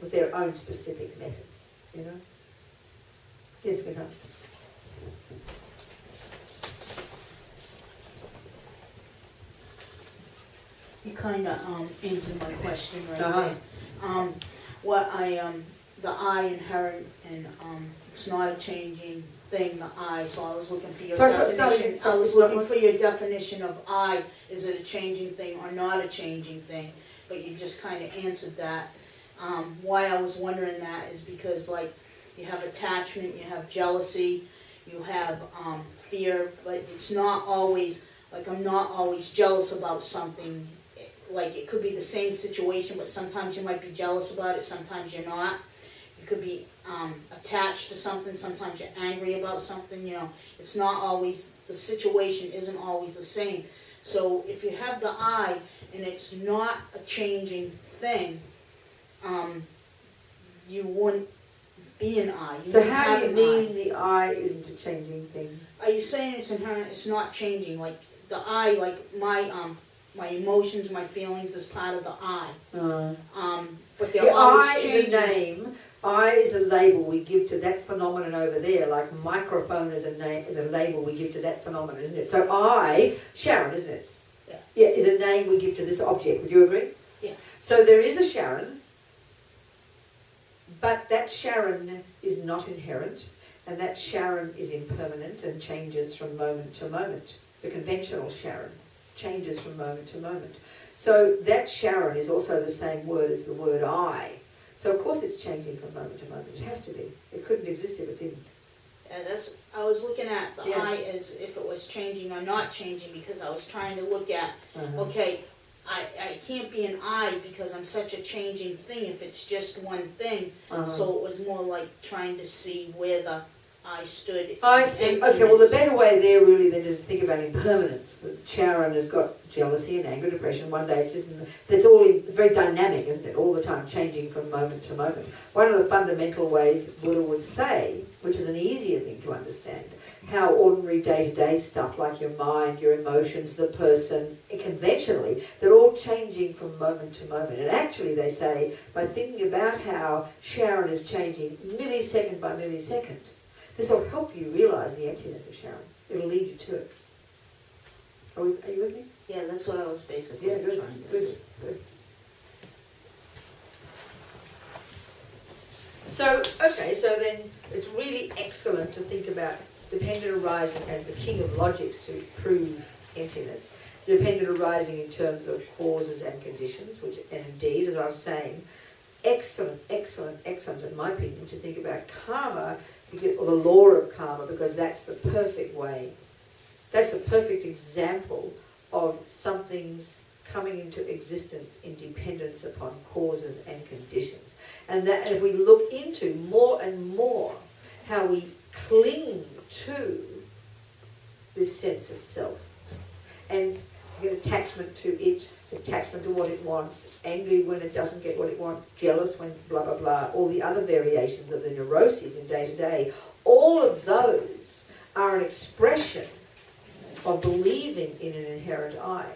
with their own specific methods, you know. Yes, good. You kind of answered my question right Uh-huh. there. The I inherent, and it's not a changing thing, the I, so I was looking for your definition. I was looking for your definition of I. Is it a changing thing or not a changing thing? But you just kind of answered that. Why I was wondering that is because, like, you have attachment, you have jealousy, you have fear, but it's not always, like, I'm not always jealous about something. Like, it could be the same situation, but sometimes you might be jealous about it, sometimes you're not. You could be attached to something, sometimes you're angry about something, you know. It's not always, the situation isn't always the same. So if you have the I, and it's not a changing thing, you wouldn't be an I. So how do you mean the I isn't a changing thing? Are you saying it's inherent, it's not changing? Like, the I, like, my emotions, my feelings is part of the I. But they're always I changing. is a name. I is a label we give to that phenomenon over there, like microphone is a name, is a label we give to that phenomenon, isn't it? So I, Sharon, isn't it? Yeah. Yeah, is a name we give to this object. Would you agree? Yeah. So there is a Sharon, but that Sharon is not inherent, and that Sharon is impermanent and changes from moment to moment. The conventional Sharon changes from moment to moment. So that Sharon is also the same word as the word I. So of course it's changing from moment to moment. It has to be. It couldn't exist if it didn't. And I was looking at the Yeah. I as if it was changing or not changing, because I was trying to look at, Uh-huh. okay, I can't be an I because I'm such a changing thing if it's just one thing. Uh-huh. So it was more like trying to see where the I stood. I in see. emptiness. Okay, well the better way there really than just think about impermanence. Sharon has got jealousy and anger, depression. One day it's just, it's very dynamic, isn't it? All the time, changing from moment to moment. One of the fundamental ways that Buddha would say, which is an easier thing to understand, how ordinary day-to-day stuff like your mind, your emotions, the person, conventionally, they're all changing from moment to moment. And actually they say, by thinking about how Sharon is changing millisecond by millisecond, this will help you realize the emptiness of Sharon. It'll lead you to it. Are you with me? Yeah, that's what I was basically Yeah, good, trying to good, see. good. So, okay, so then it's really excellent to think about dependent arising as the king of logics to prove emptiness. Dependent arising in terms of causes and conditions, which, and indeed, as I was saying, excellent, excellent, excellent, in my opinion, to think about karma, or the law of karma, because that's the perfect way, that's the perfect example of something's coming into existence in dependence upon causes and conditions. And that if we look into more and more how we cling to this sense of self, and get attachment to it, attachment to what it wants, angry when it doesn't get what it wants, jealous when blah, blah, blah, all the other variations of the neuroses in day-to-day, all of those are an expression of believing in an inherent I.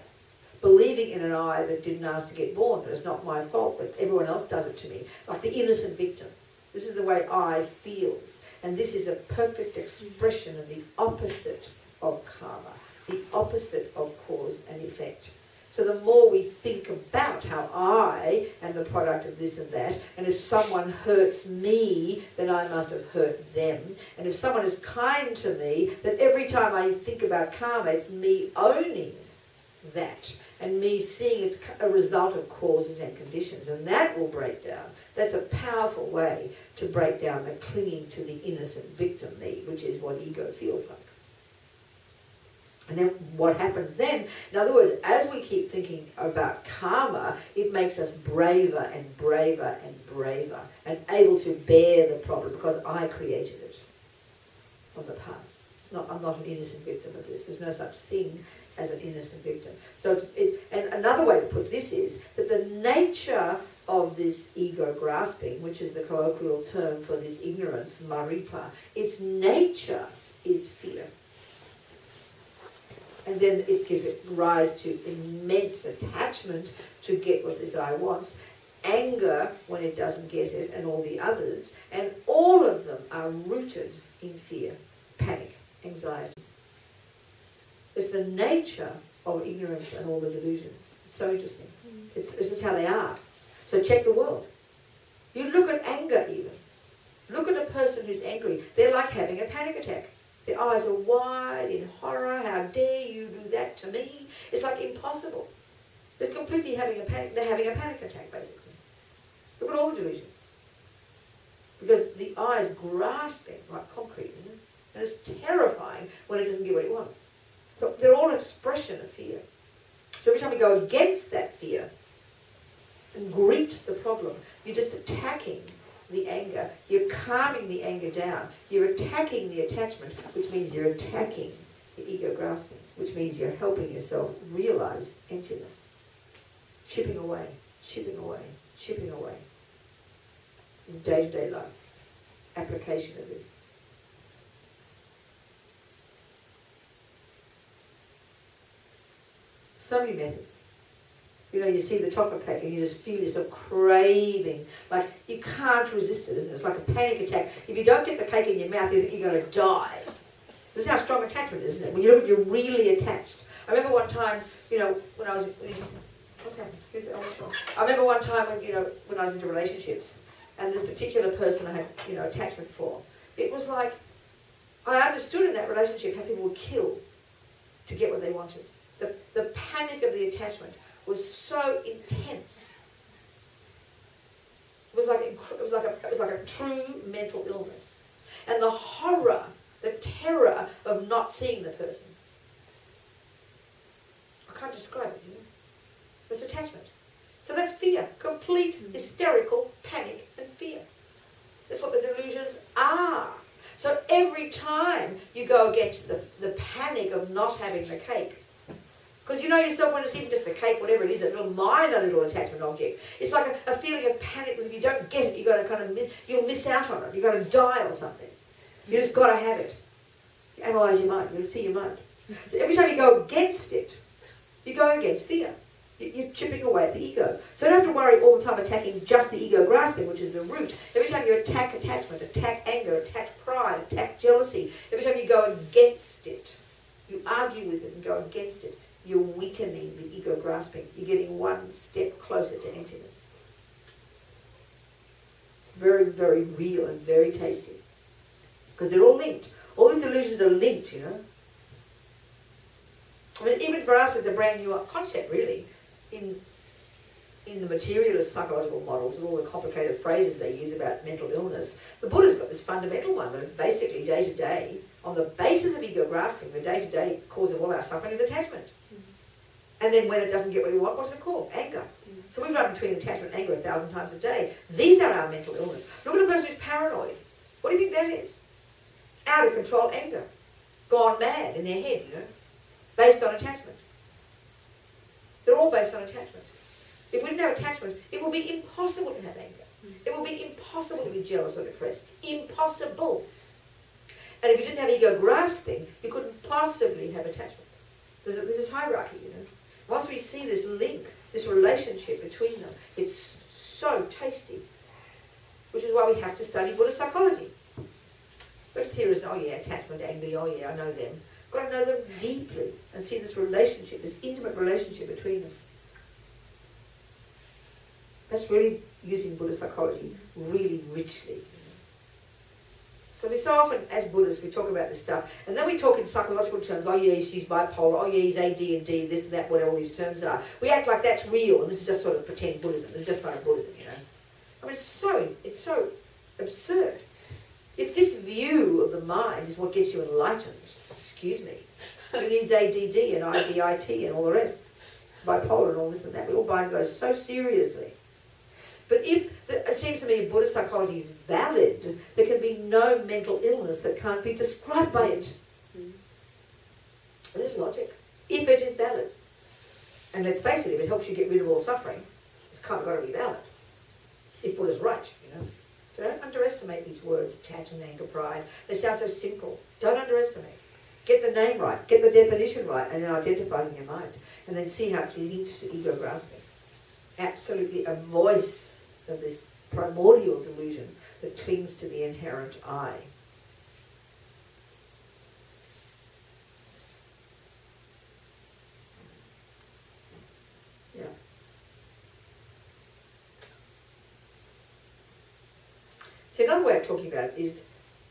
Believing in an I that didn't ask to get born, that it's not my fault, but everyone else does it to me. Like the innocent victim. This is the way I feels. And this is a perfect expression of the opposite of karma, the opposite of cause and effect. So the more we think about how I am the product of this and that, and if someone hurts me, then I must have hurt them. And if someone is kind to me, that every time I think about karma, it's me owning that, and me seeing it's a result of causes and conditions. And that will break down. That's a powerful way to break down the clinging to the innocent victim me, which is what ego feels like. And then what happens then, in other words, as we keep thinking about karma, it makes us braver and braver and braver and able to bear the problem because I created it from the past. It's I'm not an innocent victim of this. There's no such thing as an innocent victim. So and another way to put this is that the nature of this ego grasping, which is the colloquial term for this ignorance, maripa, its nature is fear. And then it gives it rise to immense attachment to get what this I wants, anger when it doesn't get it, and all the others, and all of them are rooted in fear, panic, anxiety. It's the nature of ignorance and all the delusions. It's so interesting. This is how they are. So check the world. You look at anger even. Look at a person who's angry. They're like having a panic attack. Their eyes are wide in horror. How dare you do that to me? It's like impossible. They're completely having a panic. They're having a panic attack, basically. Look at all the delusions. Because the eye is grasping like concrete, isn't it? And it's terrifying when it doesn't get what it wants. So they're all an expression of fear. So every time we go against that fear and greet the problem, you're just attacking the anger. You're calming the anger down. You're attacking the attachment, which means you're attacking the ego grasping, which means you're helping yourself realize emptiness. Chipping away, chipping away, chipping away. This is day-to-day life. Application of this. So many methods. You know, you see the chocolate cake and you just feel yourself craving. Like, you can't resist it, isn't it? It's like a panic attack. If you don't get the cake in your mouth, you think you're going to die. This is how strong attachment is, isn't it? When you look at, you're really attached. I remember one time, you know, when I was... What's happened? Here's the old shot. I remember one time when, you know, when I was into relationships, and this particular person I had, you know, attachment for. It was like, I understood in that relationship how people would kill to get what they wanted. The panic of the attachment was so intense. It was like a true mental illness. And the horror, the terror of not seeing the person. I can't describe it, you know. It's attachment. So that's fear. Complete hysterical panic and fear. That's what the delusions are. So every time you go against the panic of not having the cake, because you know yourself when it's even just the cake, whatever it is, a little minor little attachment object. It's like a feeling of panic that if you don't get it, you've got to kind of you'll miss out on it. You've got to die or something. You just got to have it. You analyse your mind. You see your mind. So every time you go against it, you go against fear. You're chipping away at the ego. So you don't have to worry all the time attacking just the ego grasping, which is the root. Every time you attack attachment, attack anger, attack pride, attack jealousy, every time you go against it, you argue with it and go against it, you're weakening the ego grasping. You're getting one step closer to emptiness. It's very, very real and very tasty. Because they're all linked. All these delusions are linked, you know. I mean, even for us, it's a brand new concept, really. In the materialist psychological models and all the complicated phrases they use about mental illness, the Buddha's got this fundamental one that basically day to day, on the basis of ego grasping, the day-to-day cause of all our suffering is attachment. And then when it doesn't get what we want, what's it called? Anger. So we've run between attachment and anger 1,000 times a day. These are our mental illness. Look at a person who's paranoid. What do you think that is? Out of control anger. Gone mad in their head, you know. Based on attachment. They're all based on attachment. If we didn't have attachment, it would be impossible to have anger. It would be impossible to be jealous or depressed. Impossible. And if you didn't have ego grasping, you couldn't possibly have attachment. There's this hierarchy, you know. Once we see this link, this relationship between them, it's so tasty. Which is why we have to study Buddhist psychology. Don't just hear us, oh yeah, attachment, anger, oh yeah, I know them. Got to know them deeply and see this relationship, this intimate relationship between them. That's really using Buddhist psychology really richly. Because we so often, as Buddhists, we talk about this stuff, and then we talk in psychological terms, oh yeah, she's bipolar, oh yeah, he's AD&D, this and that, whatever all these terms are. We act like that's real, and this is just sort of pretend Buddhism. This is just kind of Buddhism, you know. I mean, it's so absurd. If this view of the mind is what gets you enlightened, excuse me, who needs ADD and IDIT and all the rest? Bipolar and all this and that. We all bind those so seriously. But if, it seems to me, Buddhist psychology is valid, there can be no mental illness that can't be described by it. This is logic. If it is valid. And let's face it, if it helps you get rid of all suffering, it's kind of got to be valid. If Buddha's right, you know. So don't underestimate these words, attachment, anger, pride. They sound so simple. Don't underestimate. Get the name right, get the definition right, and then identify it in your mind. And then see how it's linked to ego grasping. Absolutely a voice of this primordial delusion that clings to the inherent I. Yeah. See, another way of talking about it is,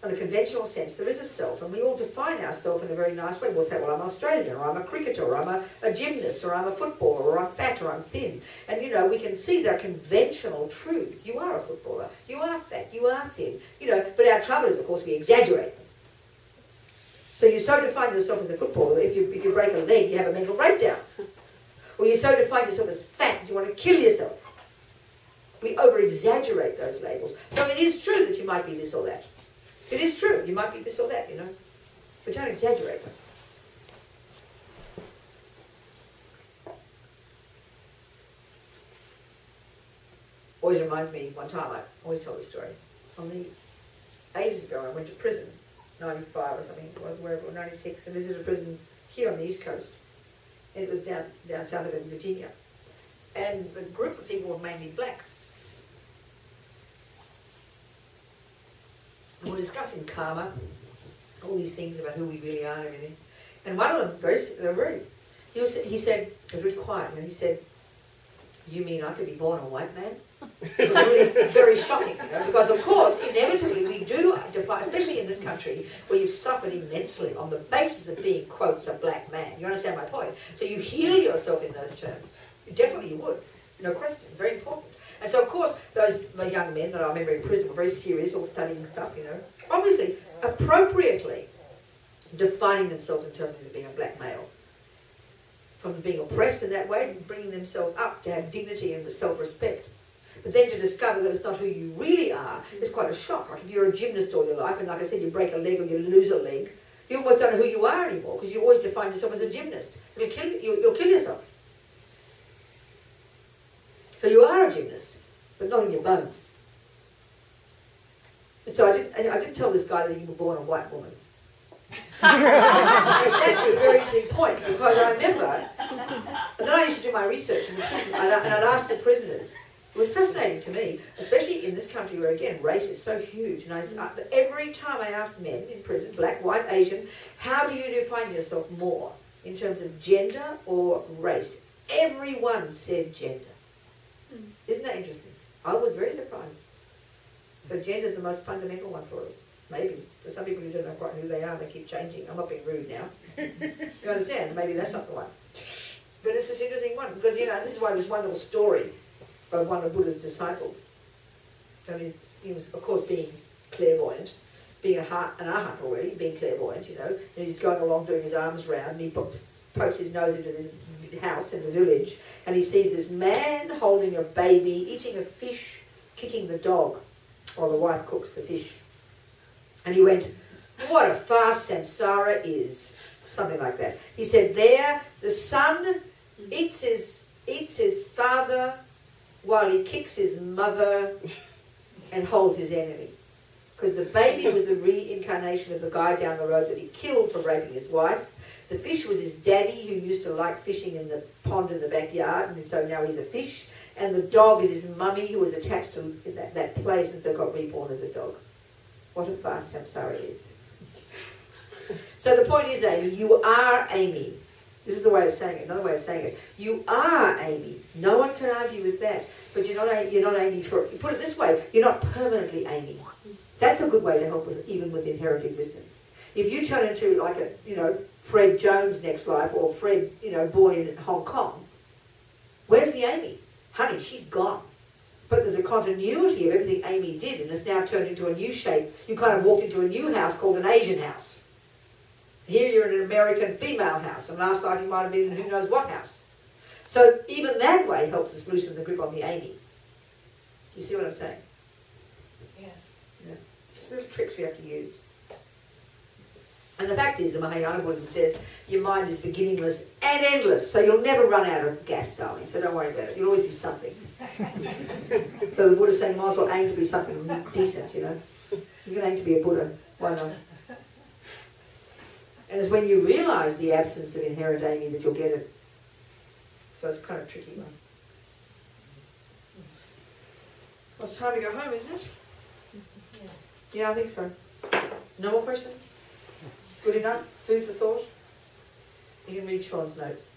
in a conventional sense, there is a self, and we all define ourselves in a very nice way. We'll say, well, I'm Australian, or I'm a cricketer, or I'm a gymnast, or I'm a footballer, or I'm fat, or I'm thin. And, you know, we can see they're conventional truths. You are a footballer, you are fat, you are thin, you know, but our trouble is, of course, we exaggerate them. So you so define yourself as a footballer, if you break a leg, you have a mental breakdown. Or you so define yourself as fat that you want to kill yourself. We over-exaggerate those labels. So it is true that you might be this or that. It is true, you might be this or that, you know. But don't exaggerate them. Always reminds me, one time, I always tell this story. Ages ago, I went to prison, 95 or something it was, wherever, 96, and visited a prison here on the East Coast. And it was down south of it in Virginia. And the group of people were mainly black. And we're discussing karma, all these things about who we really are and everything. And one of them, he said, it was really quiet, and he said, "You mean I could be born a white man?" It was really very shocking, you know, because of course, inevitably we do define, especially in this country, where you've suffered immensely on the basis of being, quotes, a black man. You understand my point? So you heal yourself in those terms. You would, no question, very important. And so, of course, the young men that I remember in prison were very serious, all studying stuff, you know. Obviously, appropriately defining themselves in terms of being a black male. From being oppressed in that way, bringing themselves up to have dignity and self-respect. But then to discover that it's not who you really are is quite a shock. Like if you're a gymnast all your life, and like I said, you break a leg or you lose a leg, you almost don't know who you are anymore, because you always define yourself as a gymnast. You'll kill yourself. So you are a gymnast, but not in your bones. And so I didn't tell this guy that you were born a white woman. That's a very interesting point, because I remember, and then I used to do my research in the prison, and I'd ask the prisoners. It was fascinating to me, especially in this country where, again, race is so huge. And every time I asked men in prison, black, white, Asian, how do you define yourself more in terms of gender or race? Everyone said gender. Isn't that interesting? I was very surprised. So gender is the most fundamental one for us. Maybe. For some people who don't know quite who they are, they keep changing. I'm not being rude now. You understand? Maybe that's not the one. But it's this interesting one, because, you know, this is why this one little story by one of Buddha's disciples. I mean, he was, of course, being clairvoyant, being an arhat already, being clairvoyant, you know, and he's going along doing his arms round, and he pokes his nose into this house in the village, and he sees this man holding a baby, eating a fish, kicking the dog, while the wife cooks the fish. And he went, "What a farce samsara is." Something like that. He said, there, the son eats his father while he kicks his mother and holds his enemy. Because the baby was the reincarnation of the guy down the road that he killed for raping his wife. The fish was his daddy, who used to like fishing in the pond in the backyard, and so now he's a fish. And the dog is his mummy, who was attached to that place, and so got reborn as a dog. What a farce samsara is. So the point is, Amy, you are Amy. This is the way of saying it, another way of saying it. You are Amy. No one can argue with that. But you're not Amy for, put it this way, you're not permanently Amy. That's a good way to help with, even with inherent existence. If you turn into like a, you know, Fred Jones next life, or Fred, you know, born in Hong Kong, where's the Amy? Honey, she's gone. But there's a continuity of everything Amy did, and it's now turned into a new shape. You kind of walked into a new house called an Asian house. Here you're in an American female house, and last life you might have been in who knows what house. So even that way helps us loosen the grip on the Amy. Do you see what I'm saying? Yes. Yeah. Just little tricks we have to use. And the fact is, the Mahayana Buddhism says, your mind is beginningless and endless, so you'll never run out of gas, darling, so don't worry about it. You'll always be something. So the Buddha's saying, you might as well aim to be something decent, you know. You can aim to be a Buddha, why not? And it's when you realise the absence of inherent aiming that you'll get it. So it's kind of tricky one. Well, it's time to go home, isn't it? Yeah, I think so. No more questions? Good enough? Food for thought? You can read Sean's notes.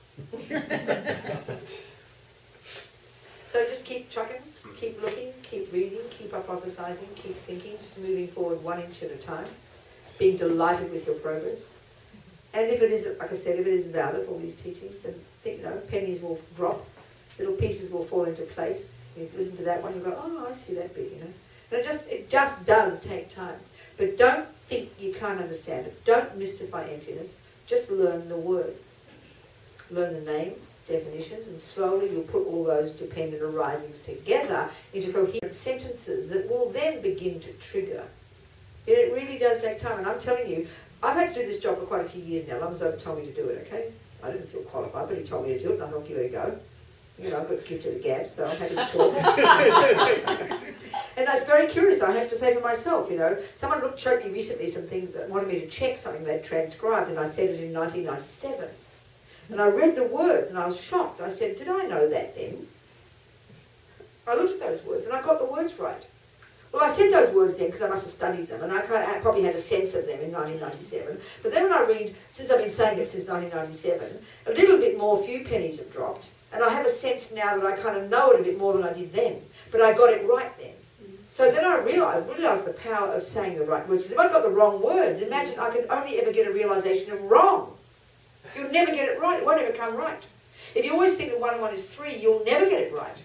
So just keep trucking, keep looking, keep reading, keep hypothesizing, keep thinking, just moving forward 1 inch at a time, being delighted with your progress. And if it is, like I said, if it is valid, all these teachings, then think, pennies will drop, little pieces will fall into place. You listen to that one, you go, oh, I see that bit, you know. And it just does take time. But don't think you can't understand it. Don't mystify emptiness. Just learn the words. Learn the names, definitions, and slowly you'll put all those dependent arisings together into coherent sentences that will then begin to trigger. It really does take time. And I'm telling you, I've had to do this job for quite a few years now. Lumzover told me to do it, okay? I didn't feel qualified, but he told me to do it, and I thought, give it a go. You know, I've got a gift of the gab, so I'm happy to talk. And that's very curious, I have to say for myself, you know. Someone showed me recently some things that wanted me to check something they'd transcribed, and I said it in 1997. And I read the words, and I was shocked. I said, did I know that then? I looked at those words, and I got the words right. Well, I said those words then because I must have studied them, and I probably had a sense of them in 1997. But then when I read, since I've been saying it since 1997, a little bit more, few pennies have dropped, and I have a sense now that I kind of know it a bit more than I did then. But I got it right then. So then I realised the power of saying the right words. Because if I've got the wrong words, imagine I could only ever get a realisation of wrong. You'll never get it right. It won't ever come right. If you always think that 1 and 1 is 3, you'll never get it right.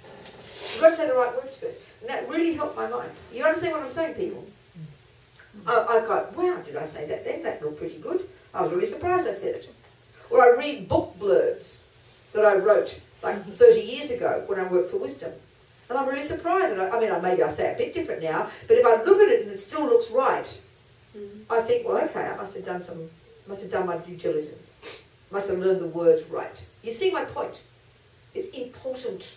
You've got to say the right words first. And that really helped my mind. You understand what I'm saying, people? I got, wow, did I say that then? That looked pretty good. I was really surprised I said it. Or I read book blurbs that I wrote like 30 years ago when I worked for Wisdom. And I'm really surprised. And maybe I say it a bit different now, but if I look at it and it still looks right, I think, well, okay, I must have done my due diligence. Must have learned the words right. You see my point? It's important.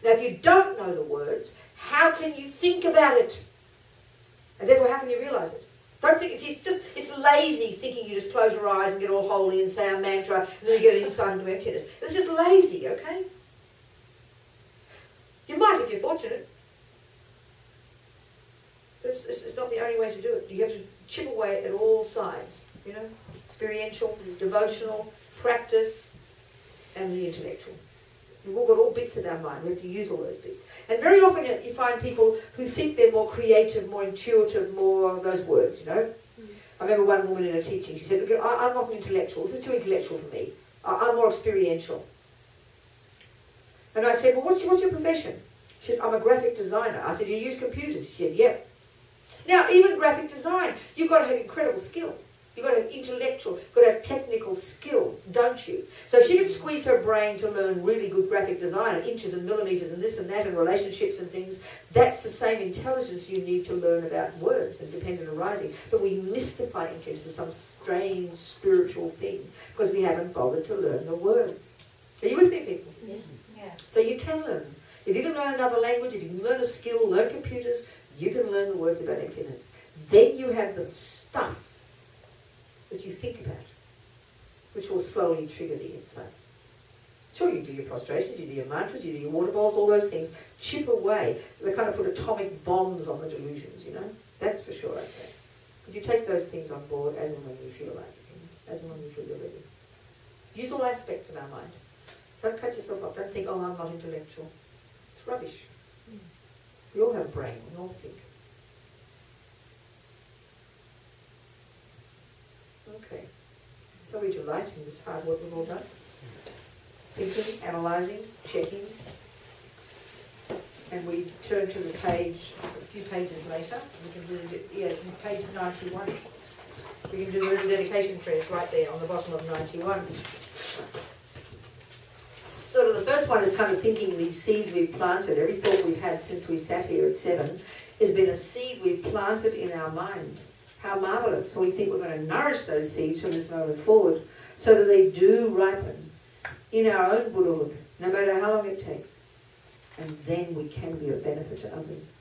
Now, if you don't know the words, how can you think about it? And therefore, how can you realise it? Don't think it's lazy thinking you just close your eyes and get all holy and say a mantra and then you get inside into emptiness. It's just lazy, okay? You might if you're fortunate. It's not the only way to do it. You have to chip away at all sides, you know? Experiential, devotional, practice, and the intellectual. We've all got all bits of our mind. We have to use all those bits. And very often you find people who think they're more creative, more intuitive, more those words, you know. I remember one woman in a teaching, she said, look, I'm not an intellectual. This is too intellectual for me. I'm more experiential. And I said, well, what's your profession? She said, I'm a graphic designer. I said, you use computers? She said, yep. Now, even graphic design, you've got to have incredible skill. You've got to have intellectual, you've got to have technical skill, don't you? So if she can squeeze her brain to learn really good graphic design and inches and millimetres and this and that and relationships and things, that's the same intelligence you need to learn about words and dependent arising. But we mystify emptiness as some strange spiritual thing because we haven't bothered to learn the words. Are you with me, people? Yeah. Yeah. So you can learn. If you can learn another language, if you can learn a skill, learn computers, you can learn the words about emptiness. Then you have the stuff that you think about, which will slowly trigger the insights. Sure, you do your prostrations, you do your mantras, you do your water bowls, all those things. Chip away. They kind of put atomic bombs on the delusions, you know? That's for sure, I'd say. But you take those things on board as and when you feel like it, you know? As and when you feel you're ready. Use all aspects of our mind. Don't cut yourself off. Don't think, oh, I'm not intellectual. It's rubbish. We all have a brain. We all think. Okay. So we're delighting this hard work we've all done. Thinking, analysing, checking. And we turn to the page, a few pages later. We can do it, page 91. We can do the little dedication prayers right there on the bottom of 91. Sort of the first one is kind of thinking these seeds we've planted, every thought we've had since we sat here at 7, has been a seed we've planted in our mind. How marvellous. So we think we're going to nourish those seeds from this moment forward so that they do ripen in our own Buddhahood, no matter how long it takes. And then we can be of benefit to others.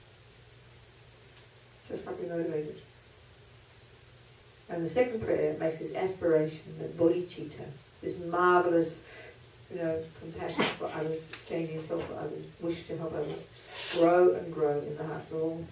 Just like we're motivated. And the second prayer makes this aspiration, that bodhicitta, this marvellous, compassion for others, exchanging yourself for others, wish to help others, grow and grow in the hearts of all.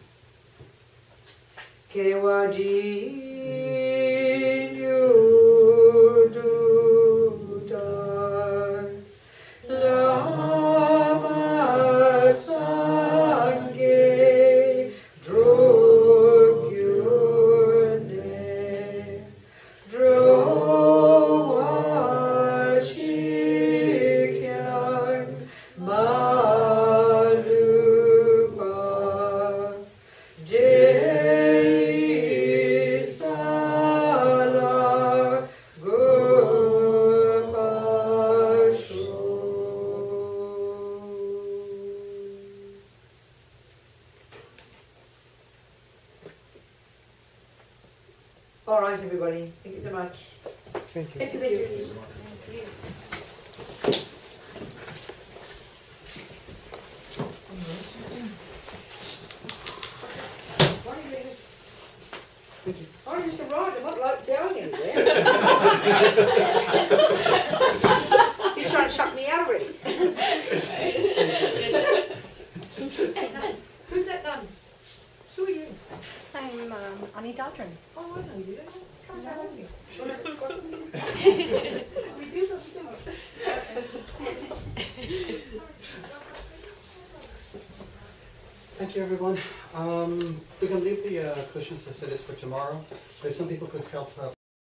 All right, everybody. Thank you so much. Thank you. Thank you. I just arrived. I'm not like going anywhere. He's trying to shut me out already. Who's that nun? Who are you? I'm Ani Daltron. Oh, I know you. Come say hello to me. We do, but we don't. Thank you, everyone. We're going to leave the cushions as it is for tomorrow. But if some people could help